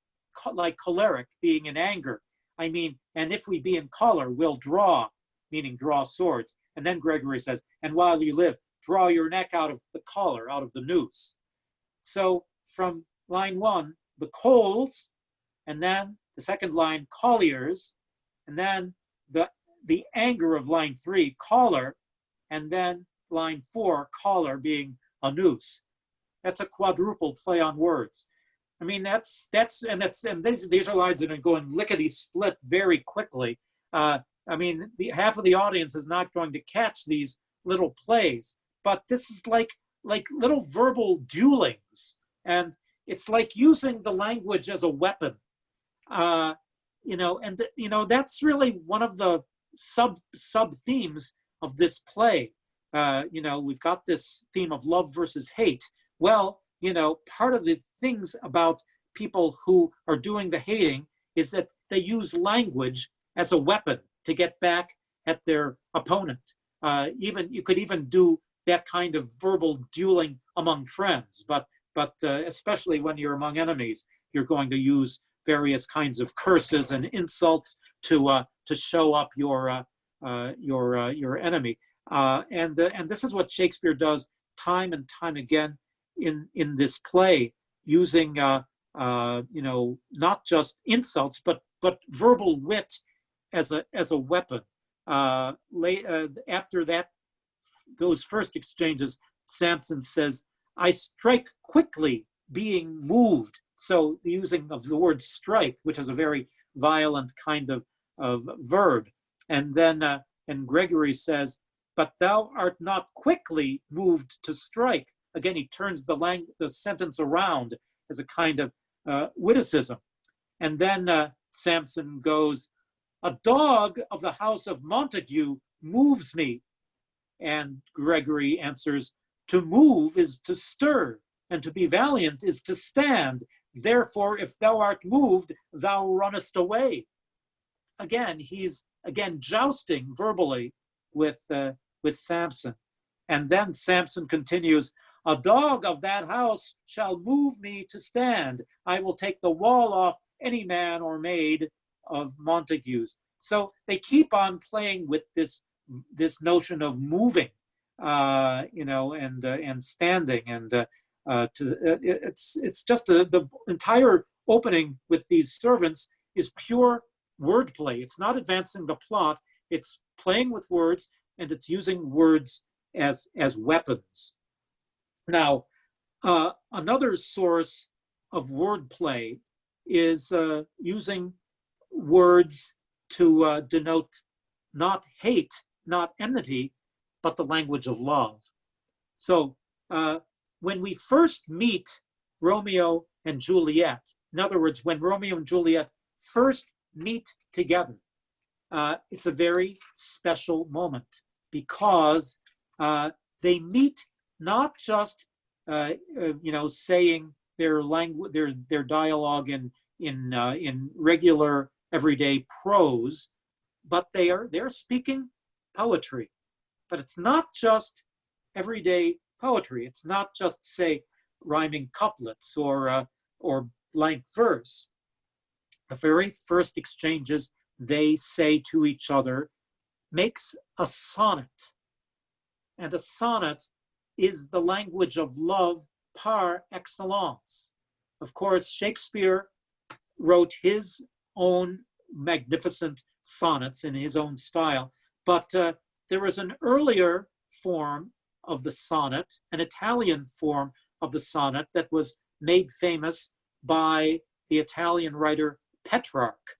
like choleric, being in anger. I mean, and if we be in choler, we'll draw, meaning draw swords. And then Gregory says, and while you live, draw your neck out of the collar, out of the noose. So from line 1, the coals, and then the second line, colliers, and then the anger of line 3, collar, and then line 4, collar being a noose. That's a quadruple play on words. I mean, and these are lines that are going lickety split very quickly. I mean, half of the audience is not going to catch these little plays, but this is like little verbal duelings, and it's like using the language as a weapon. That's really one of the sub themes of this play. We've got this theme of love versus hate. Well, part of the things about people who are doing the hating is that they use language as a weapon to get back at their opponent. You could even do that kind of verbal dueling among friends, but especially when you're among enemies, you're going to use various kinds of curses and insults to show up your enemy. And this is what Shakespeare does time and time again in this play, using not just insults but verbal wit as a weapon. After those first exchanges, Samson says, I strike quickly, being moved. So the using of the word strike, which is a very violent kind of verb. And then and Gregory says, but thou art not quickly moved to strike. Again, he turns the sentence around as a kind of witticism. And then Samson goes, a dog of the house of Montague moves me. And Gregory answers, to move is to stir, and to be valiant is to stand. Therefore, if thou art moved, thou runnest away. Again, he's jousting verbally with Samson. And then Samson continues, a dog of that house shall move me to stand. I will take the wall off any man or maid of Montague's. So they keep on playing with this notion of moving, and standing, and it's just the entire opening with these servants is pure wordplay. It's not advancing the plot. It's playing with words, and it's using words as weapons. Now, another source of wordplay is using words to denote not hate, not enmity, but the language of love. So when we first meet Romeo and Juliet, in other words, when Romeo and Juliet first meet together, it's a very special moment because they meet not just saying their language, their dialogue in regular everyday prose, but they're speaking poetry. But it's not just everyday poetry. It's not just, say, rhyming couplets or blank verse. The very first exchanges they say to each other makes a sonnet. And a sonnet is the language of love par excellence. Of course, Shakespeare wrote his own magnificent sonnets in his own style, but there was an earlier form of the sonnet, an Italian form of the sonnet that was made famous by the Italian writer Petrarch.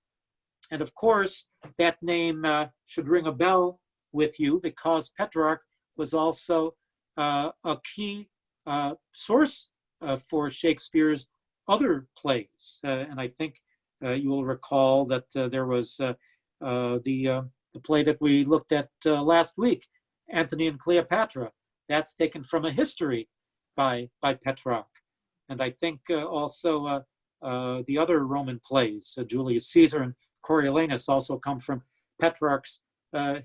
And of course, that name should ring a bell with you because Petrarch was also a key source for Shakespeare's other plays. And I think you will recall that there was the play that we looked at last week, Antony and Cleopatra. That's taken from a history by Petrarch. And I think also the other Roman plays, Julius Caesar and Coriolanus, also come from Petrarch's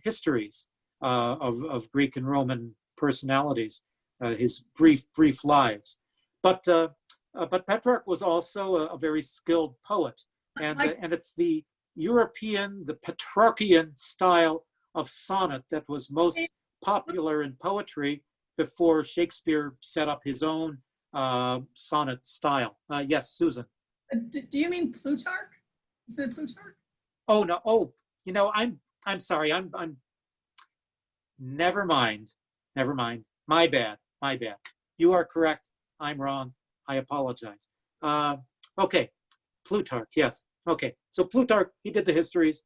histories of Greek and Roman personalities, his brief lives. But Petrarch was also a very skilled poet, and it's the European, the Petrarchian style of sonnet that was most popular in poetry before Shakespeare set up his own sonnet style. Yes, Susan. Do you mean Plutarch? Is it Plutarch? Oh no! Oh, I'm sorry. I'm. Never mind. Never mind. My bad. My bad. You are correct. I'm wrong. I apologize. Okay, Plutarch. Yes. Okay. So Plutarch, he did the histories.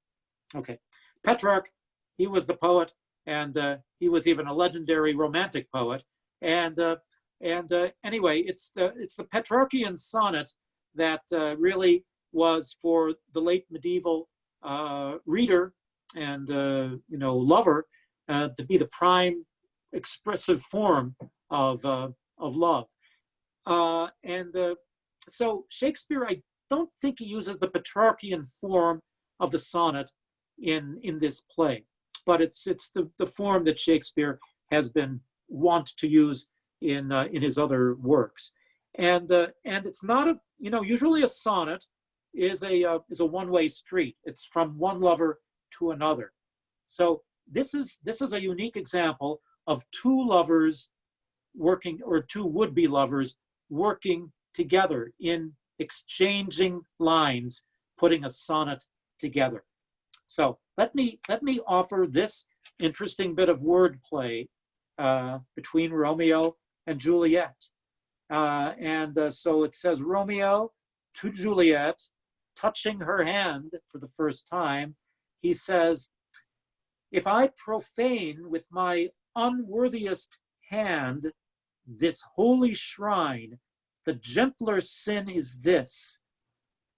Okay. Petrarch, he was the poet, and he was even a legendary romantic poet. And anyway, it's the Petrarchian sonnet that really was for the late medieval reader and lover to be the prime expressive form of love. So Shakespeare, I don't think he uses the Petrarchian form of the sonnet in this play, but it's the form that Shakespeare has been wont to use in his other works. And it's not usually a sonnet is a one-way street. It's from one lover to another. So this is a unique example of two lovers working, or two would-be lovers working together in exchanging lines, putting a sonnet together. So let me offer this interesting bit of wordplay between Romeo and Juliet. So it says, Romeo to Juliet, touching her hand for the first time, he says, if I profane with my unworthiest hand this holy shrine, the gentler sin is this: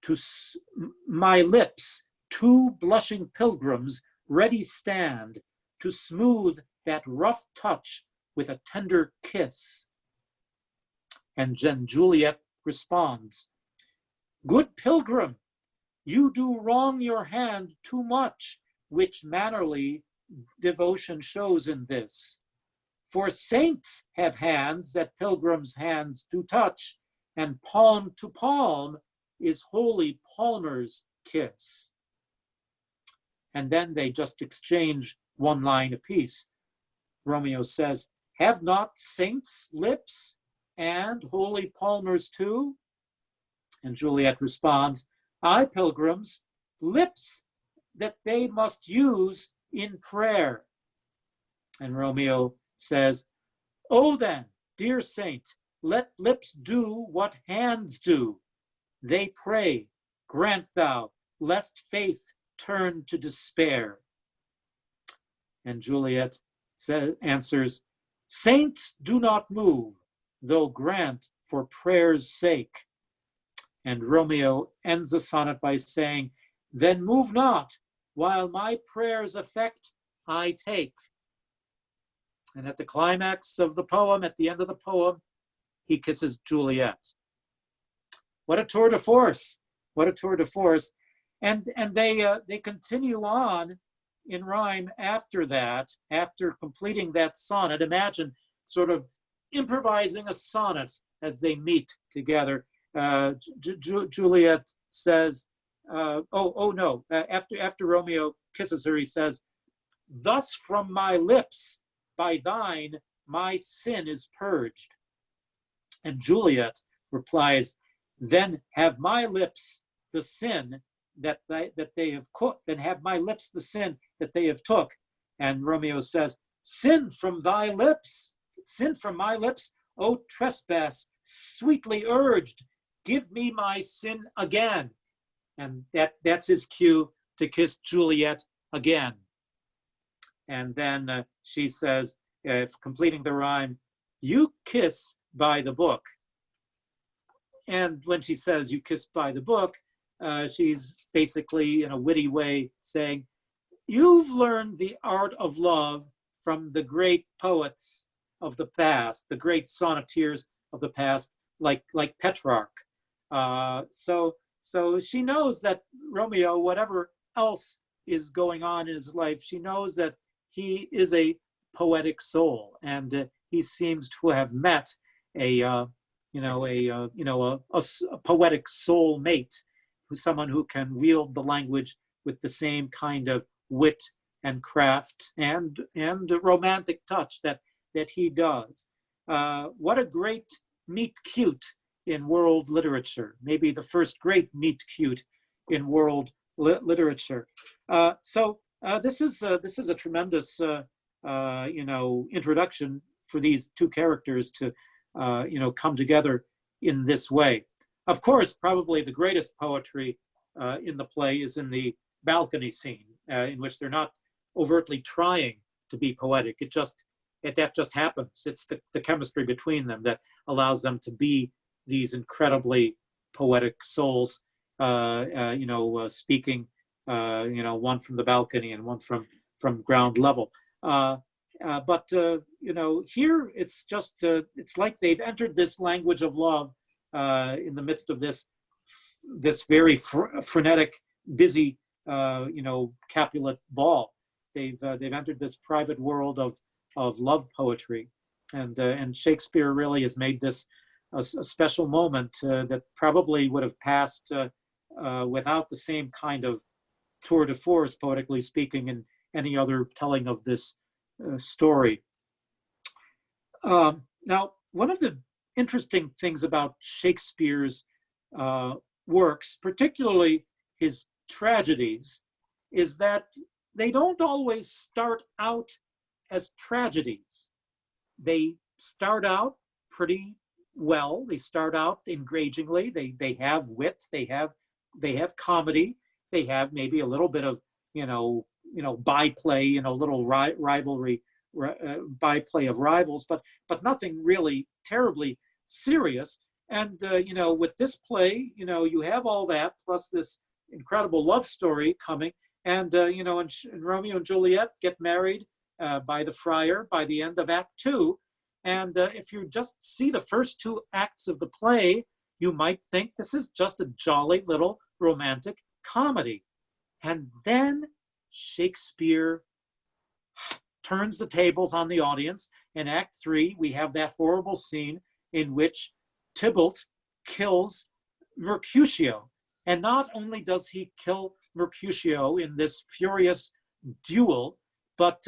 to my lips two blushing pilgrims ready stand to smooth that rough touch with a tender kiss. And then Juliet responds, good pilgrim, you do wrong your hand too much, which mannerly devotion shows in this. For saints have hands that pilgrims' hands do touch, and palm to palm is holy Palmer's kiss. And then they just exchange one line apiece. Romeo says, have not saints lips and holy Palmer's too? And Juliet responds, aye, pilgrims, lips that they must use in prayer. And Romeo says, oh then, dear saint, let lips do what hands do. They pray, grant thou, lest faith turn to despair. And Juliet answers, saints do not move, though grant for prayer's sake. And Romeo ends the sonnet by saying, then move not, while my prayer's effect I take. And at the climax of the poem, at the end of the poem, he kisses Juliet. What a tour de force! What a tour de force! And they continue on in rhyme after that, after completing that sonnet. Imagine sort of improvising a sonnet as they meet together. Juliet says, after Romeo kisses her, he says, thus from my lips, by thine, my sin is purged. And Juliet replies, then have my lips the sin that they have cooked, then have my lips the sin that they have took. And Romeo says, sin from thy lips, sin from my lips, O trespass, sweetly urged, give me my sin again. And that's his cue to kiss Juliet again. And then she says, completing the rhyme, you kiss by the book, and when she says you kissed by the book, she's basically in a witty way saying, you've learned the art of love from the great poets of the past, the great sonneteers of the past, like Petrarch. So she knows that Romeo, whatever else is going on in his life, she knows that he is a poetic soul, and he seems to have met a poetic soul mate, who's someone who can wield the language with the same kind of wit and craft and romantic touch that he does. What a great meet cute in world literature, maybe the first great meet cute in world literature. So this is a tremendous introduction for these two characters to come together in this way. Of course, probably the greatest poetry in the play is in the balcony scene, in which they're not overtly trying to be poetic. That just happens. It's the chemistry between them that allows them to be these incredibly poetic souls, speaking, one from the balcony and one from ground level. But here it's just, it's like they've entered this language of love in the midst of this very frenetic, busy, Capulet ball. They've entered this private world of love poetry, and Shakespeare really has made this a special moment that probably would have passed without the same kind of tour de force, poetically speaking, in any other telling of this story. Now, one of the interesting things about Shakespeare's works, particularly his tragedies, is that they don't always start out as tragedies. They start out pretty well. They start out engagingly. They have wit. They have comedy. They have maybe a little bit of byplay, little rivalry, byplay of rivals, but nothing really terribly serious. And with this play, you have all that plus this incredible love story coming, and and Romeo and Juliet get married by the friar by the end of Act 2. And if you just see the first two acts of the play, you might think this is just a jolly little romantic comedy. And then Shakespeare turns the tables on the audience. In Act 3, we have that horrible scene in which Tybalt kills Mercutio. And not only does he kill Mercutio in this furious duel, but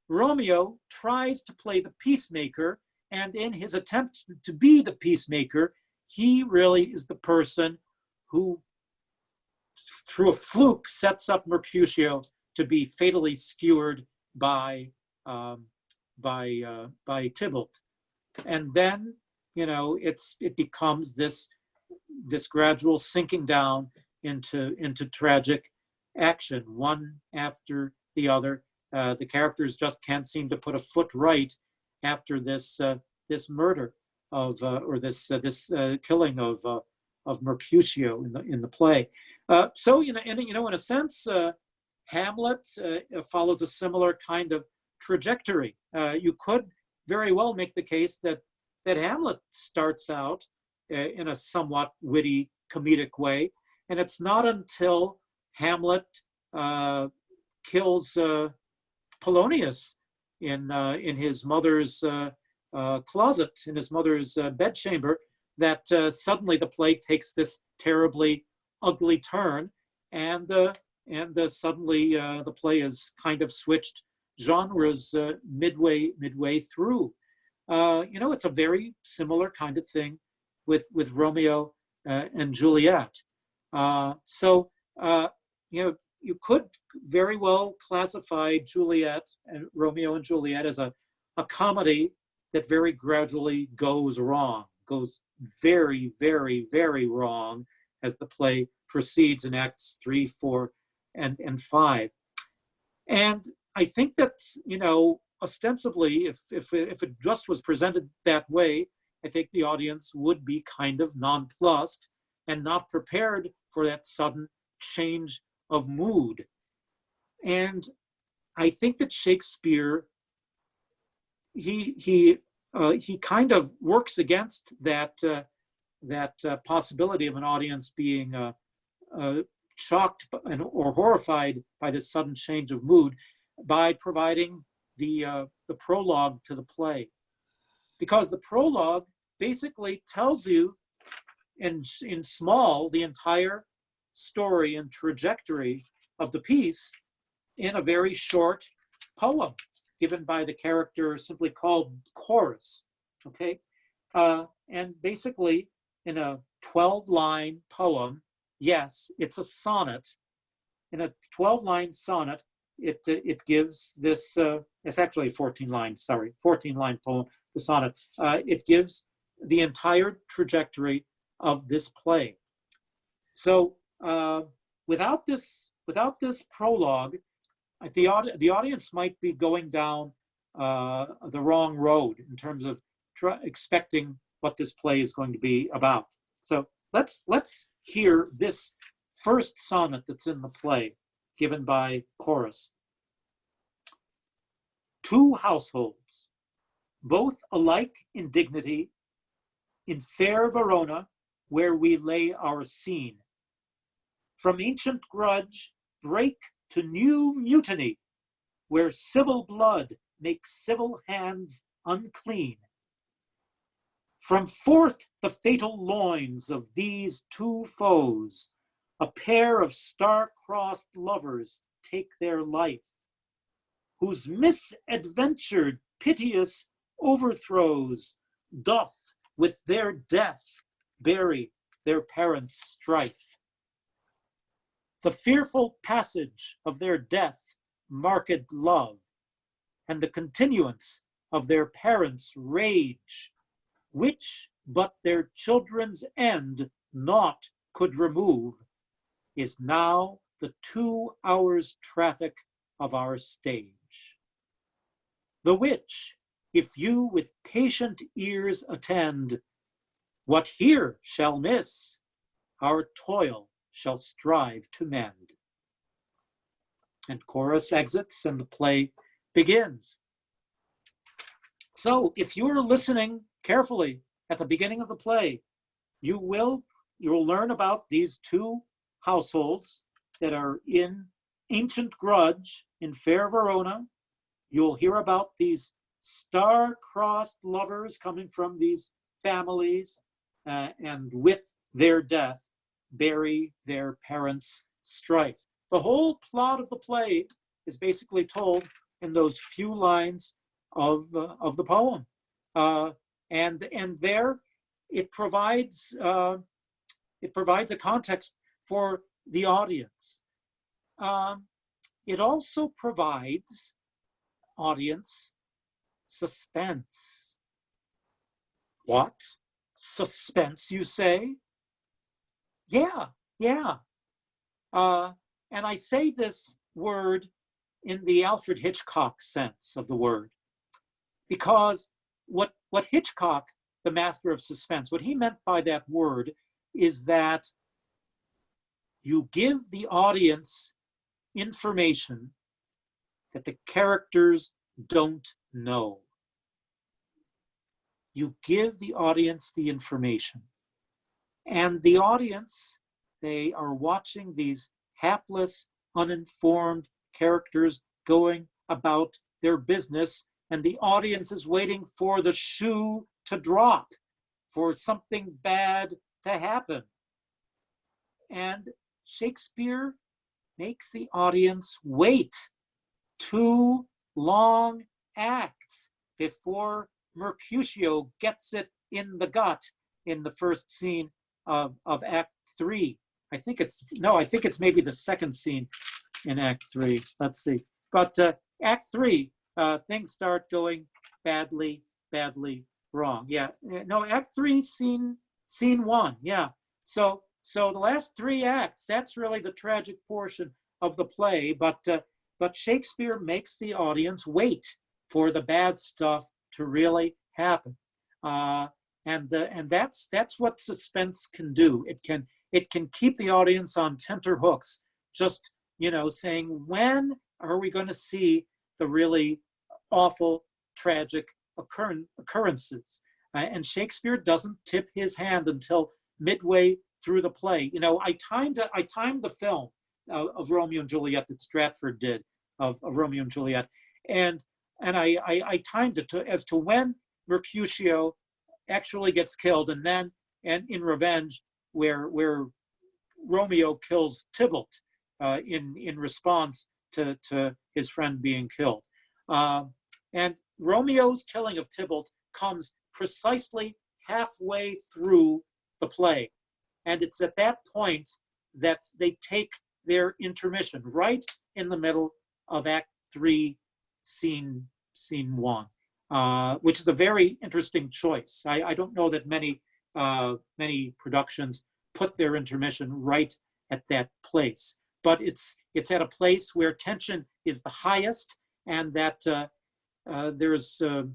Romeo tries to play the peacemaker, and in his attempt to be the peacemaker, he really is the person who, through a fluke, sets up Mercutio to be fatally skewered by Tybalt. And then, it becomes this gradual sinking down into tragic action, one after the other. The characters just can't seem to put a foot right after this murder or this killing of Mercutio in the play. So in a sense, Hamlet follows a similar kind of trajectory. You could very well make the case that Hamlet starts out in a somewhat witty, comedic way, and it's not until Hamlet kills Polonius in his mother's closet, in his mother's bedchamber, that suddenly the play takes this terribly ugly turn, and suddenly the play is kind of switched genres midway through. It's a very similar kind of thing with Romeo and Juliet. So you could very well classify Juliet and Romeo and Juliet as a comedy that very gradually goes very, very, very wrong as the play proceeds in Acts 3, 4, and 5. And I think that, ostensibly, if it just was presented that way, I think the audience would be kind of nonplussed and not prepared for that sudden change of mood. And I think that Shakespeare, he kind of works against that possibility of an audience being shocked or horrified by this sudden change of mood by providing the prologue to the play. Because the prologue basically tells you in small the entire story and trajectory of the piece in a very short poem given by the character simply called chorus, okay? And basically in a 12-line poem, yes, it's a sonnet. In a 12-line sonnet, it gives this, it's actually a 14-line poem, the sonnet. It gives the entire trajectory of this play. So without this prologue, the audience might be going down the wrong road in terms of expecting what this play is going to be about. So let's hear this first sonnet that's in the play, given by chorus. Two households, both alike in dignity, in fair Verona, where we lay our scene. From ancient grudge break to new mutiny, where civil blood makes civil hands unclean. From forth the fatal loins of these two foes, a pair of star-crossed lovers take their life, whose misadventured piteous overthrows doth with their death bury their parents' strife. The fearful passage of their death marked love, and the continuance of their parents' rage, which but their children's end naught could remove, is now the 2 hours' traffic of our stage. The which, if you with patient ears attend, what here shall miss, our toil shall strive to mend. And chorus exits and the play begins. So if you're listening carefully at the beginning of the play, you will learn about these two households that are in ancient grudge in fair Verona. You'll hear about these star-crossed lovers coming from these families and with their death bury their parents' strife. The whole plot of the play is basically told in those few lines of the poem, and there it provides a context for the audience. It also provides audience suspense. What? Suspense, you say? Yeah. And I say this word in the Alfred Hitchcock sense of the word, because what Hitchcock, the master of suspense, what he meant by that word is that you give the audience information that the characters don't know. You give the audience the information. And the audience, they are watching these hapless, uninformed characters going about their business, and the audience is waiting for the shoe to drop, for something bad to happen. And Shakespeare makes the audience wait 2 long acts before Mercutio gets it in the gut in the first scene of Act 3. I think it's maybe the second scene in Act 3. Let's see. But Act 3, things start going badly wrong. Yeah, no, Act 3, scene 1. Yeah. So the last 3 acts, that's really the tragic portion of the play. But Shakespeare makes the audience wait for the bad stuff to really happen. and that's what suspense can do. It can keep the audience on tenter hooks, just saying, when are we going to see the really awful, tragic occurrences? And Shakespeare doesn't tip his hand until midway through the play. I timed the film of Romeo and Juliet that Stratford did of Romeo and Juliet, and I timed it as to when Mercutio actually gets killed, and in Revenge, where Romeo kills Tybalt in response to his friend being killed. And Romeo's killing of Tybalt comes precisely halfway through the play. And it's at that point that they take their intermission, right in the middle of Act 3, Scene 1, which is a very interesting choice. I don't know that many productions put their intermission right at that place, but it's at a place where tension is the highest, and that there's the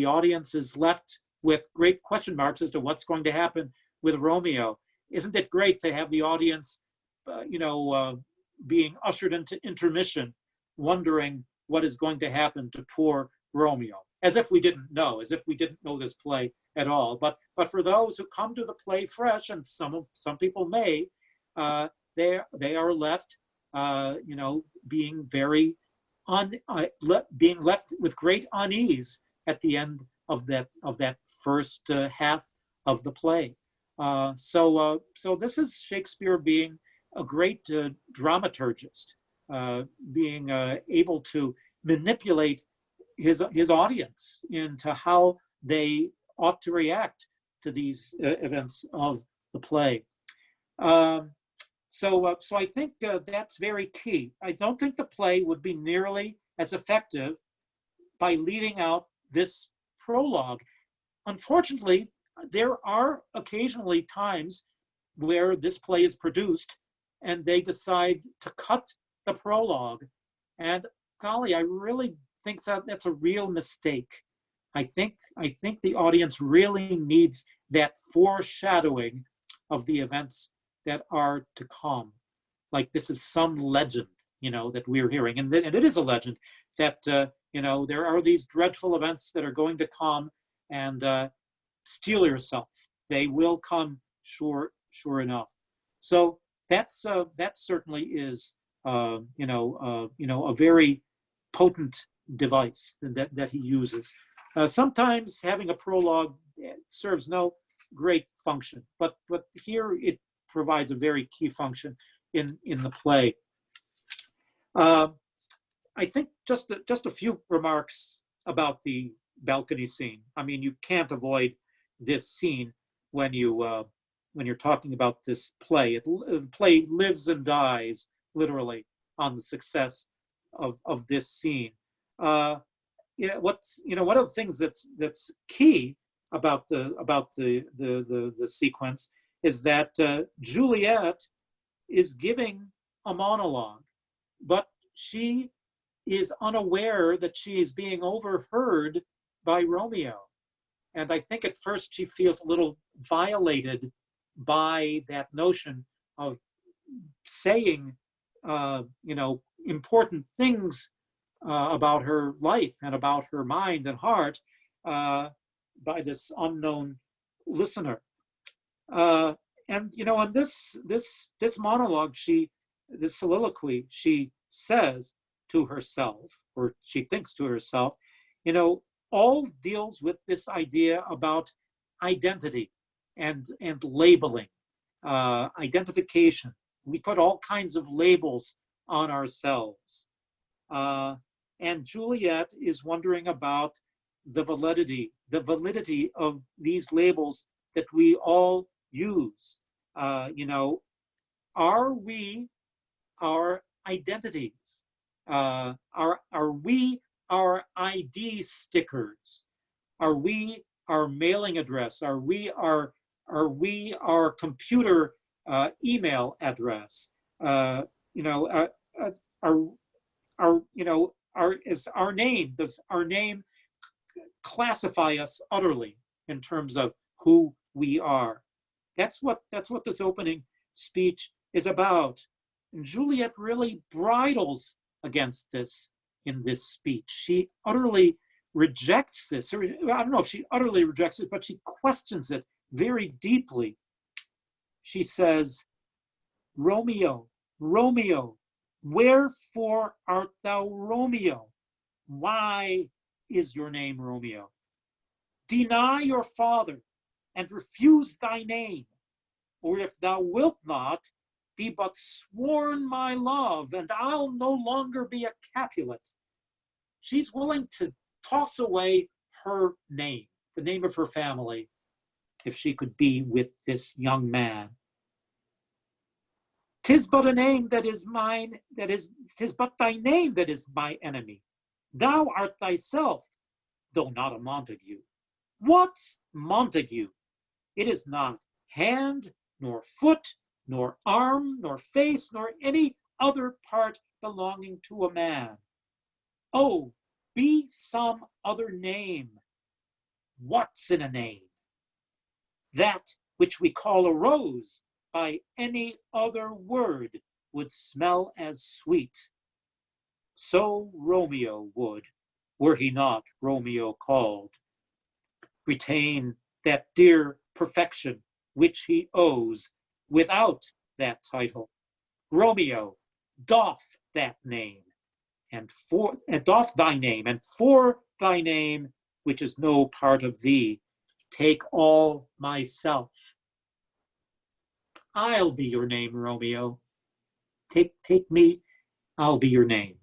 audience is left with great question marks as to what's going to happen with Romeo. Isn't it great to have the audience being ushered into intermission, wondering what is going to happen to poor Romeo, as if we didn't know this play at all. But for those who come to the play fresh, and some people may, they are left, being being left with great unease at the end of that first half of the play. So this is Shakespeare being a great dramaturgist, being able to manipulate his audience into how they ought to react to these events of the play. So I think that's very key. I don't think the play would be nearly as effective by leaving out this prologue. Unfortunately, there are occasionally times where this play is produced and they decide to cut the prologue. And golly, I really think that's a real mistake. I think the audience really needs that foreshadowing of the events that are to come. Like this is some legend, that we're hearing. And it is a legend that, there are these dreadful events that are going to come, and steel yourself. They will come, sure enough. So that certainly is, a very potent device that he uses. Sometimes having a prologue serves no great function, but here it provides a very key function in the play. I think just a few remarks about the balcony scene. I mean, you can't avoid this scene when you're talking about this play. The play lives and dies literally on the success of this scene. One of the things that's key about the sequence is that Juliet is giving a monologue, but she is unaware that she is being overheard by Romeo. And I think at first she feels a little violated by that notion of saying, important things about her life and about her mind and heart by this unknown listener. And in this monologue, this soliloquy, she says to herself, or she thinks to herself, all deals with this idea about identity and labeling, identification. We put all kinds of labels on ourselves. And Juliet is wondering about the validity of these labels that we all use. Are we our identities? Are we our ID stickers? Are we our mailing address? Are we our computer email address? Does our name classify us utterly? in terms of who we are. That's what this opening speech is about. And Juliet really bridles against this in this speech. She utterly rejects this, or I don't know if she utterly rejects it, but she questions it very deeply. She says, Romeo, Romeo, wherefore art thou Romeo? Why is your name Romeo? Deny your father and refuse thy name, or if thou wilt not, be but sworn my love, and I'll no longer be a Capulet. She's willing to toss away her name, the name of her family, if she could be with this young man. 'Tis but a name that is mine, 'tis but thy name that is my enemy. Thou art thyself, though not a Montague. What's Montague? It is not hand, nor foot, nor arm, nor face, nor any other part belonging to a man. Oh, be some other name. What's in a name? That which we call a rose by any other word would smell as sweet. So Romeo would, were he not Romeo called, retain that dear perfection which he owes without that title. Romeo, doff that name, and doff thy name, and for thy name, which is no part of thee, take all myself. I'll be your name, Romeo. Take me, I'll be your name.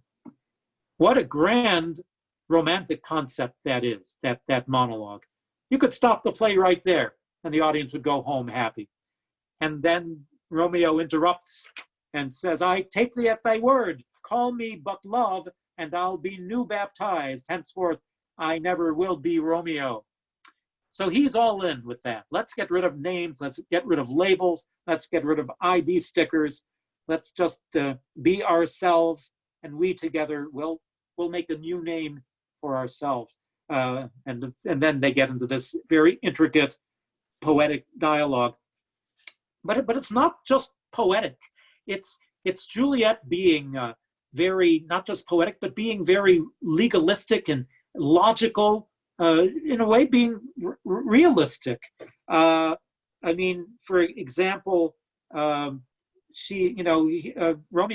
What a grand romantic concept that is, that monologue. You could stop the play right there, and the audience would go home happy. And then Romeo interrupts and says, I take thee at thy word. Call me but love, and I'll be new baptized. Henceforth, I never will be Romeo. So he's all in with that. Let's get rid of names. Let's get rid of labels. Let's get rid of ID stickers. Let's just be ourselves, and we together will make a new name for ourselves. And then they get into this very intricate poetic dialogue. But it's not just poetic. It's Juliet being very, not just poetic, but being very legalistic and logical, in a way being realistic. I mean, for example, Romeo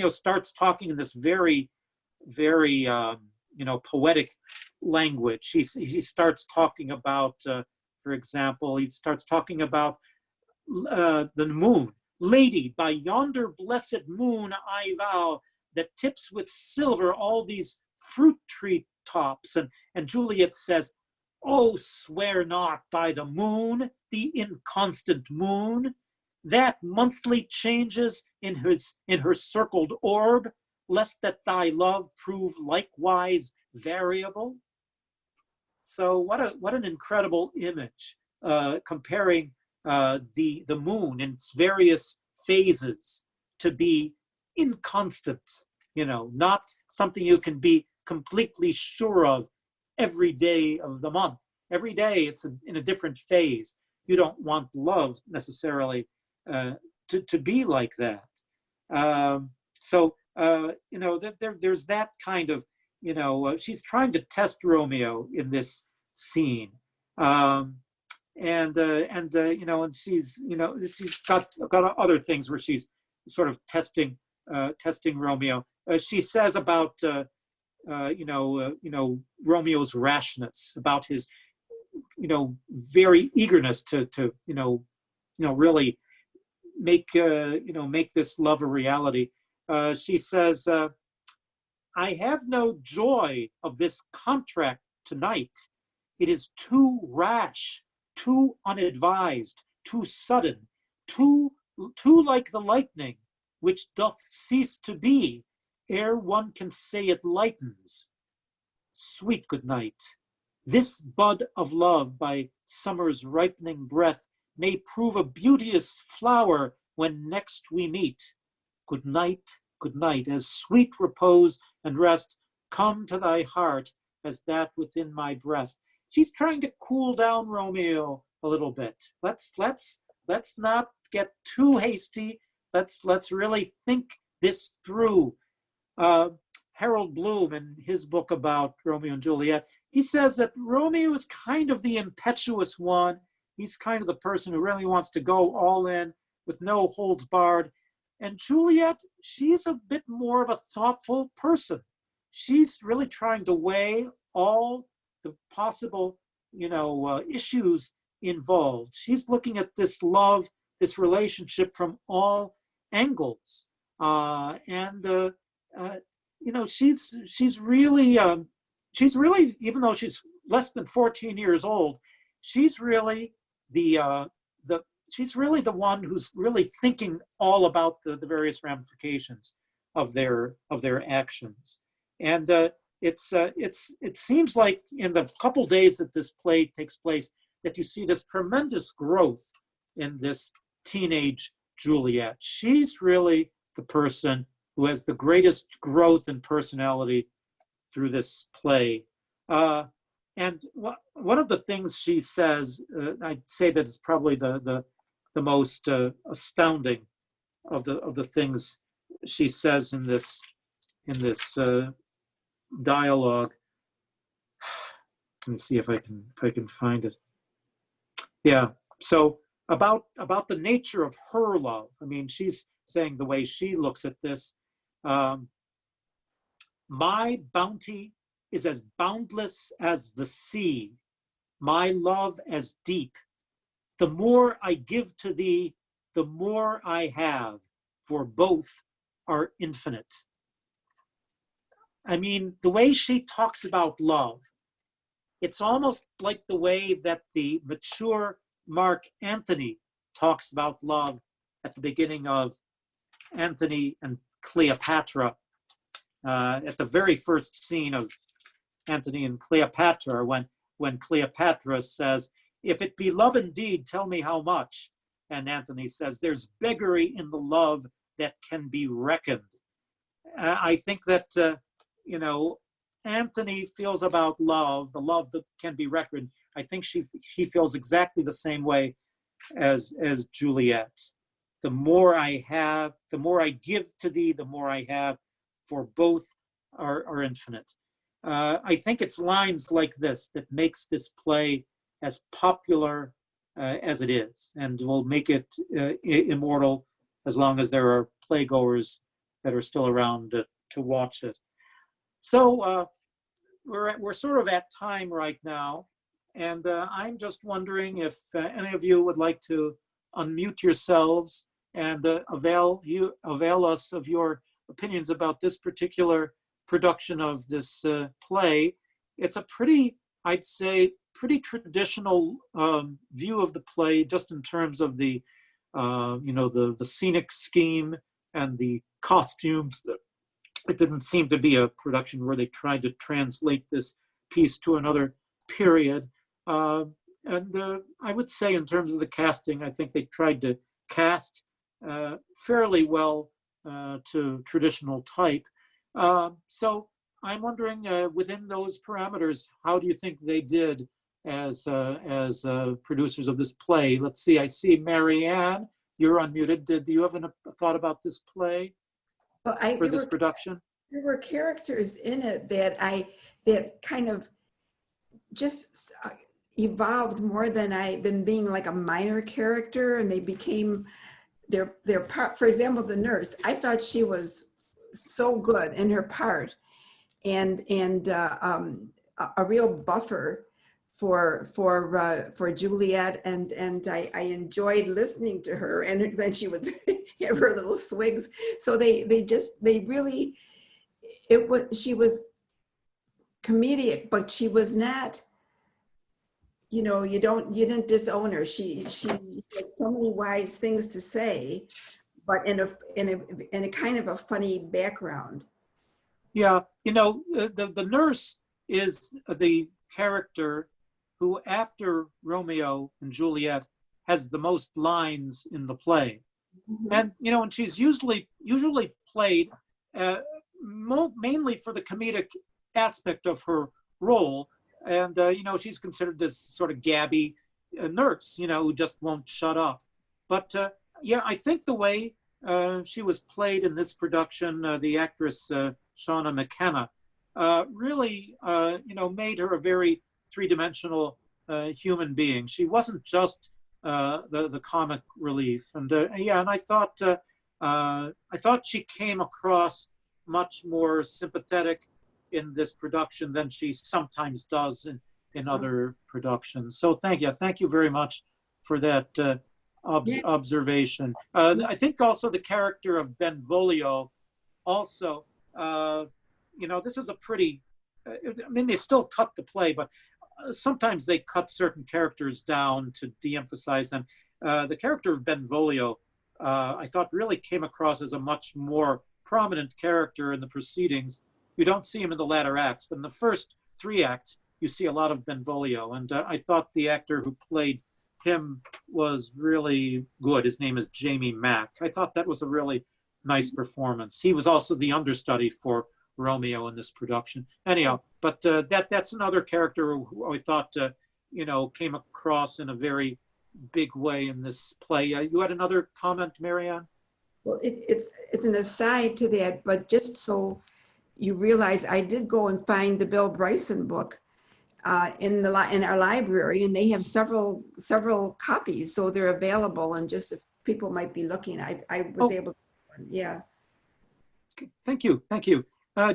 starts talking in this very, very, poetic language. He starts talking about, for example, he starts talking about the moon. Lady, by yonder blessed moon I vow, that tips with silver all these fruit tree tops. And Juliet says, oh, swear not by the moon, the inconstant moon, that monthly changes in her circled orb, lest that thy love prove likewise variable. So what an incredible image, comparing the moon in its various phases to be inconstant, not something you can be completely sure of every day of the month. Every day it's in a different phase. You don't want love necessarily to be like that. There's that kind of, she's trying to test Romeo in this scene. And she's got other things where she's sort of testing Romeo. She says about Romeo's rashness, about his very eagerness to really make this love a reality. She says, I have no joy of this contract tonight. It is too rash, too unadvised, too sudden, too like the lightning, which doth cease to be, ere one can say it lightens. Sweet good night. This bud of love by summer's ripening breath may prove a beauteous flower when next we meet. Good night, as sweet repose and rest come to thy heart as that within my breast. she's trying to cool down Romeo a little bit. Let's not get too hasty. Let's really think this through. Harold Bloom, in his book about Romeo and Juliet, he says that Romeo is kind of the impetuous one. He's kind of the person who really wants to go all in with no holds barred. And Juliet, she's a bit more of a thoughtful person. She's really trying to weigh all the possible, issues involved. She's looking at this love, this relationship from all angles. She's really, even though she's less than 14 years old, she's really the one who's really thinking all about the various ramifications of their actions. And it seems like in the couple days that this play takes place, that you see this tremendous growth in this teenage Juliet. She's really the person who has the greatest growth in personality through this play. And one of the things she says, I'd say that is probably the most astounding of the things she says in this dialogue. Let me see if I can find it. Yeah. So about the nature of her love. I mean, she's saying the way she looks at this. My bounty is as boundless as the sea, my love as deep. The more I give to thee, the more I have, for both are infinite. I mean, the way she talks about love, it's almost like the way that the mature Mark Antony talks about love at the beginning of Antony and Cleopatra. At the very first scene of Antony and Cleopatra, when Cleopatra says, "If it be love indeed, tell me how much." And Antony says, "There's beggary in the love that can be reckoned." I think that, Antony feels about love, the love that can be reckoned. I think he feels exactly the same way as Juliet. The more I have, the more I give to thee, the more I have, for both are infinite. I think it's lines like this that makes this play as popular as it is, and will make it immortal as long as there are playgoers that are still around to watch it. So we're sort of at time right now, and I'm just wondering if any of you would like to unmute yourselves and avail us of your opinions about this particular production of this play. It's a I'd say, pretty traditional view of the play, just in terms of the scenic scheme and the costumes. It didn't seem to be a production where they tried to translate this piece to another period. And I would say, in terms of the casting, I think they tried to cast fairly well to traditional type. So I'm wondering, within those parameters, how do you think they did as producers of this play? Let's see, I see Marianne, you're unmuted. Do you have a thought about this play for this production? There were characters in it that kind of just evolved more than being like a minor character, and they became their part. For example, the nurse, I thought she was so good in her part, and a real buffer for Juliet, and I enjoyed listening to her, and then she would have her little swigs. So she was comedic, but she was not, you didn't disown her. She had so many wise things to say, but in a kind of a funny background. Yeah, the nurse is the character who, after Romeo and Juliet, has the most lines in the play. Mm-hmm. And she's usually played mainly for the comedic aspect of her role, and you know, she's considered this sort of gabby nurse, you know, who just won't shut up. But yeah, I think the way she was played in this production, the actress Shauna McKenna, really, you know, made her a very three-dimensional human being. She wasn't just the comic relief, and yeah, and I thought she came across much more sympathetic in this production than she sometimes does in other productions. So thank you very much for that observation. I think also the character of Benvolio, also, you know, this is a pretty, I mean, they still cut the play, but sometimes they cut certain characters down to de-emphasize them. The character of Benvolio, I thought really came across as a much more prominent character in the proceedings. You don't see him in the latter acts, but in the first 3 acts, you see a lot of Benvolio. And I thought the actor who played him was really good. His name is Jamie Mack. I thought that was a really nice performance. He was also the understudy for Romeo in this production. Anyhow, but that's another character who I thought, you know, came across in a very big way in this play. You had another comment, Marianne? Well, it's an aside to that, but just so you realize, I did go and find the Bill Bryson book in our library, and they have several copies, so they're available. And just if people might be looking, I was able to, yeah. Okay. Thank you.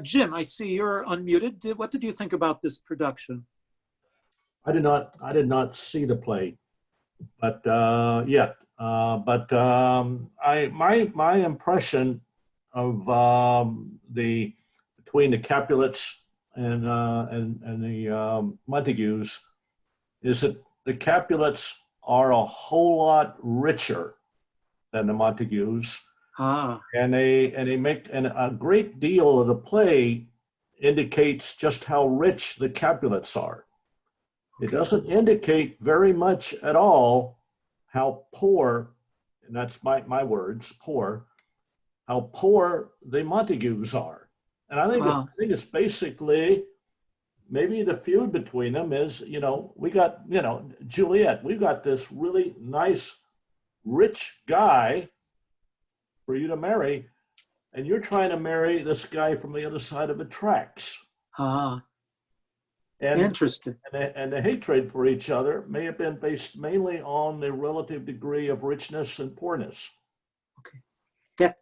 Jim, I see you're unmuted. What did you think about this production? I did not see the play, but yet. My impression of between the Capulets and the Montagues is that the Capulets are a whole lot richer than the Montagues. And they make, and a great deal of the play indicates just how rich the Capulets are. It doesn't indicate very much at all how poor, and that's my words, poor, how poor the Montagues are. And I think it's basically, maybe the feud between them is, you know, we got, you know, Juliet, we've got this really nice, rich guy for you to marry, and you're trying to marry this guy from the other side of the tracks. And, interesting. And the hatred for each other may have been based mainly on the relative degree of richness and poorness. Okay,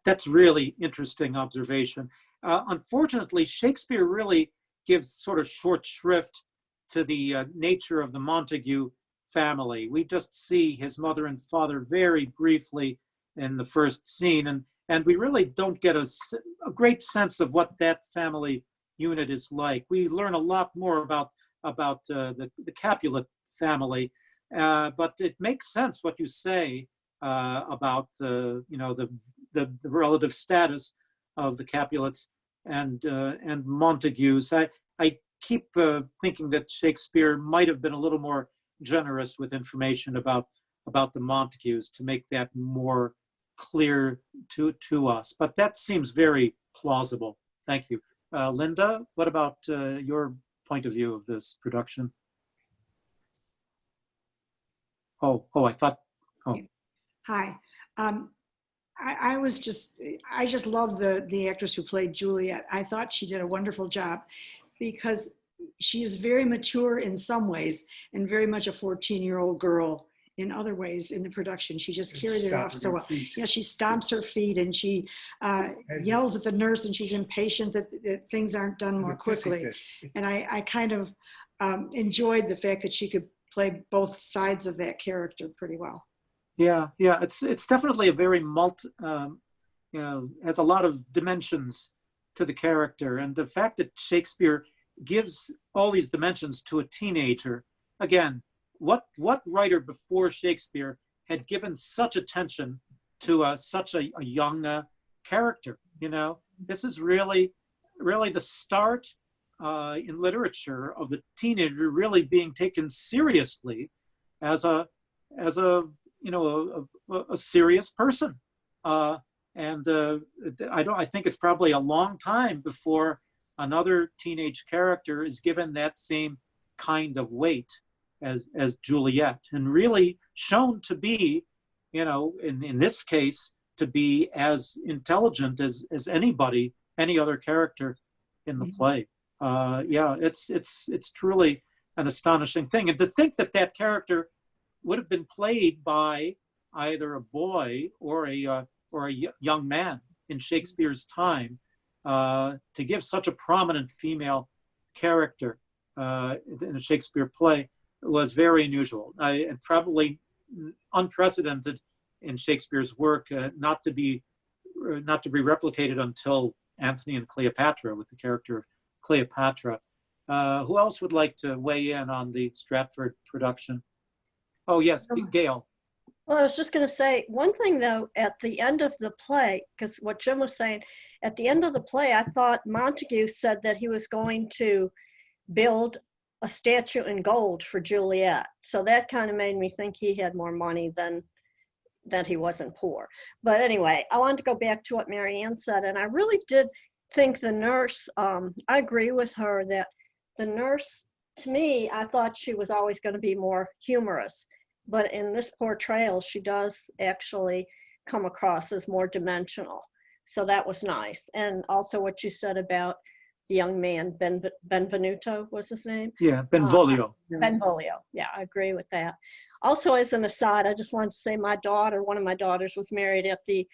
that's really interesting observation. Unfortunately, Shakespeare really gives sort of short shrift to the nature of the Montague family. We just see his mother and father very briefly in the first scene, and we really don't get a great sense of what that family unit is like. We learn a lot more about the Capulet family, but it makes sense what you say about the relative status of the Capulets and Montagues. I keep thinking that Shakespeare might have been a little more generous with information about the Montagues to make that more clear to us. But that seems very plausible. Thank you. Linda, what about your point of view of this production? I thought. Hi. I just love the actress who played Juliet. I thought she did a wonderful job because she is very mature in some ways and very much a 14-year-old girl in other ways in the production. She just carried it off so well. Yeah, she stomps her feet and she yells at the nurse, and she's impatient that things aren't done more quickly. And I kind of enjoyed the fact that she could play both sides of that character pretty well. Yeah, it's definitely a very has a lot of dimensions to the character, and the fact that Shakespeare gives all these dimensions to a teenager. Again, what writer before Shakespeare had given such attention to such a young character? You know, this is really the start in literature of the teenager really being taken seriously as a serious person. I think it's probably a long time before another teenage character is given that same kind of weight as Juliet, and really shown to be, in this case, to be as intelligent as anybody, any other character in the play. Yeah, it's truly an astonishing thing. And to think that that character would have been played by either a boy or a young man in Shakespeare's time, to give such a prominent female character in a Shakespeare play was very unusual, and probably unprecedented in Shakespeare's work, not to be replicated until Antony and Cleopatra, with the character of Cleopatra. Who else would like to weigh in on the Stratford production? Oh yes, Gail. Well, I was just going to say one thing though, at the end of the play, because what Jim was saying, at the end of the play, I thought Montague said that he was going to build a statue in gold for Juliet. So that kind of made me think he had more money than that he wasn't poor. But anyway, I wanted to go back to what Mary Ann said, and I really did think the nurse, I agree with her that the nurse, to me, I thought she was always going to be more humorous. But in this portrayal, she does actually come across as more dimensional. So that was nice. And also what you said about the young man, Benvenuto was his name? Yeah, Benvolio. Benvolio, yeah, I agree with that. Also, as an aside, I just wanted to say my daughter, one of my daughters was married at the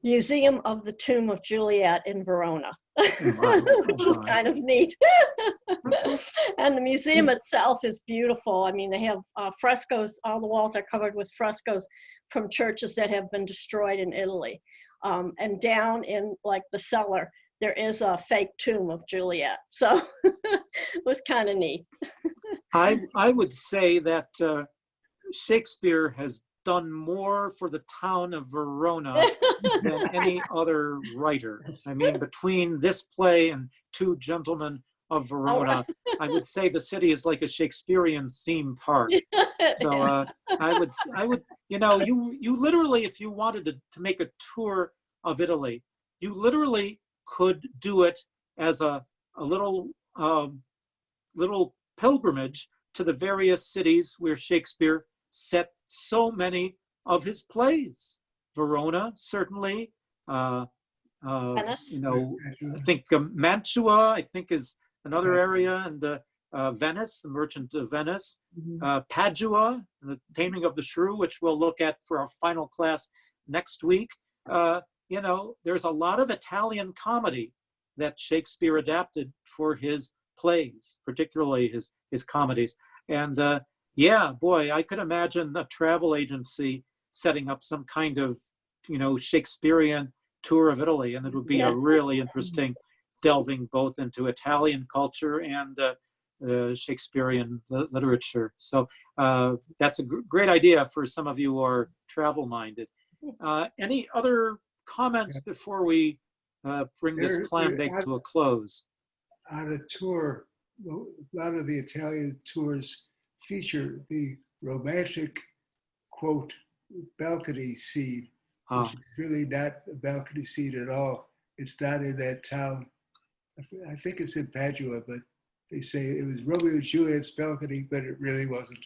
Museum of the Tomb of Juliet in Verona, which is kind of neat. And the museum itself is beautiful. I mean, they have frescoes, all the walls are covered with frescoes from churches that have been destroyed in Italy. And down in like the cellar, there is a fake tomb of Juliet. So it was kind of neat. I would say that Shakespeare has done more for the town of Verona than any other writer. I mean, between this play and Two Gentlemen of Verona, I would say the city is like a Shakespearean theme park. So I would, you literally, if you wanted to make a tour of Italy, you literally could do it as a little pilgrimage to the various cities where Shakespeare set so many of his plays. Verona, certainly. Venice. I think Mantua, I think, is another area, and Venice, the Merchant of Venice, Padua, the Taming of the Shrew, which we'll look at for our final class next week. There's a lot of Italian comedy that Shakespeare adapted for his plays, particularly his comedies. And yeah, boy, I could imagine a travel agency setting up some kind of, Shakespearean tour of Italy, and it would be a really interesting delving both into Italian culture and Shakespearean literature. So that's a great idea for some of you who are travel-minded. Any other comments before we bring this clam bake to a close? On a tour, a lot of the Italian tours feature the romantic, quote, balcony scene, which is really not a balcony scene at all. It's not in that town. I think it's in Padua, but they say it was Romeo and Juliet's balcony, but it really wasn't.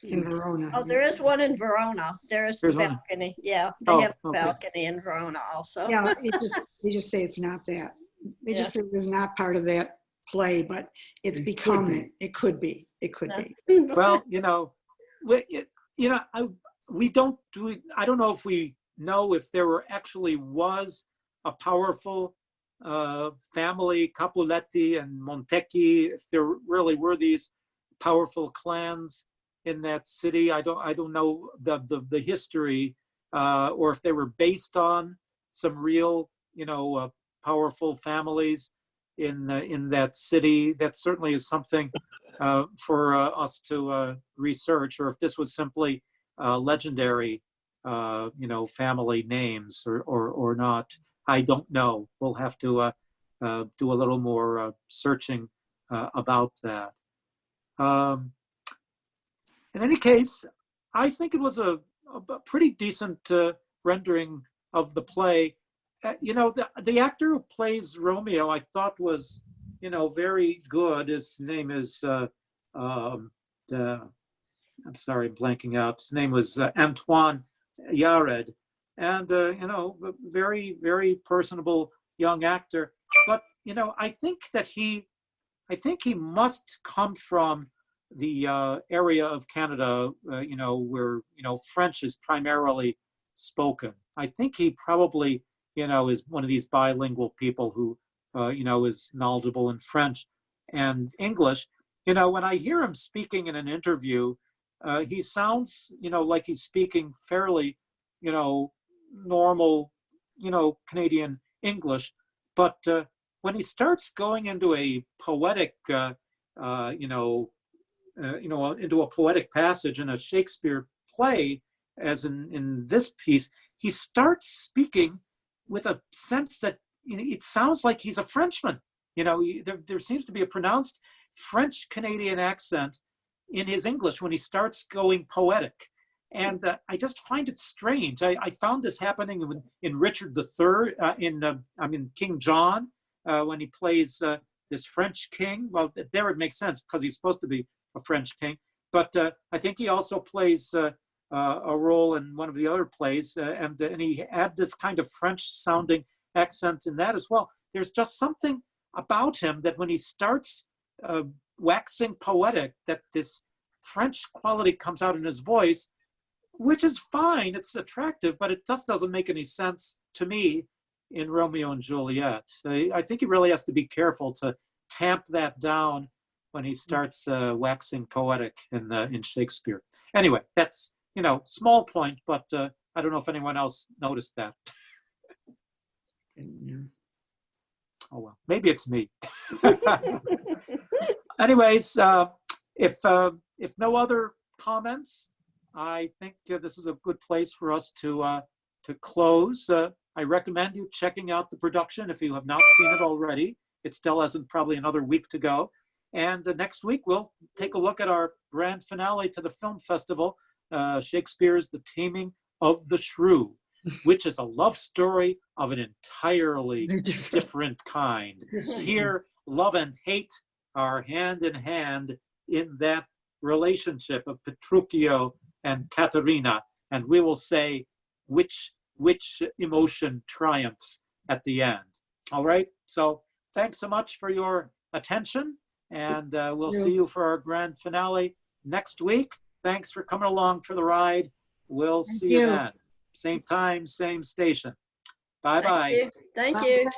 In Verona. Oh, there is one in Verona. There's the balcony. Yeah, they have a balcony in Verona also. Yeah, they just say it's not that. They just say it was not part of that play, but it's become it. It could be. It could be. Well, we don't do. I don't know if we know if there actually was a powerful family, Capuletti and Montecchi. If there really were these powerful clans in that city, I don't know the history, or if they were based on some real, powerful families in that city. That certainly is something for us to research, or if this was simply legendary, family names or not. I don't know. We'll have to do a little more searching about that. In any case, I think it was a pretty decent rendering of the play. The actor who plays Romeo, I thought was very good. His name is, I'm sorry, I'm blanking out. His name was Antoine Yared. And, very, very personable young actor. But, I think he must come from the area of Canada, where, French is primarily spoken. I think he probably, is one of these bilingual people who, is knowledgeable in French and English. When I hear him speaking in an interview, he sounds, like he's speaking fairly, normal, Canadian English. But when he starts going into a poetic, into a poetic passage in a Shakespeare play, as in this piece, he starts speaking with a sense that it sounds like he's a Frenchman. There seems to be a pronounced French-Canadian accent in his English when he starts going poetic. And I just find it strange. I found this happening in Richard III, in King John, when he plays this French king. Well, there it makes sense because he's supposed to be a French king. But I think he also plays a role in one of the other plays, and he had this kind of French-sounding accent in that as well. There's just something about him that when he starts waxing poetic, that this French quality comes out in his voice, which is fine, it's attractive, but it just doesn't make any sense to me in Romeo and Juliet. I think he really has to be careful to tamp that down when he starts waxing poetic in Shakespeare. Anyway, that's, small point, but I don't know if anyone else noticed that. Oh, well, maybe it's me. Anyways, if no other comments, I think this is a good place for us to close. I recommend you checking out the production if you have not seen it already. It still hasn't probably another week to go. And next week, we'll take a look at our grand finale to the film festival, Shakespeare's The Taming of the Shrew, which is a love story of an entirely different kind. Here, love and hate are hand in hand in that relationship of Petruchio and Katharina, and we will say which emotion triumphs at the end. All right, so thanks so much for your attention, and we'll see you for our grand finale next week. Thanks for coming along for the ride. We'll see you then. Same time, same station. Bye-bye. Thank you.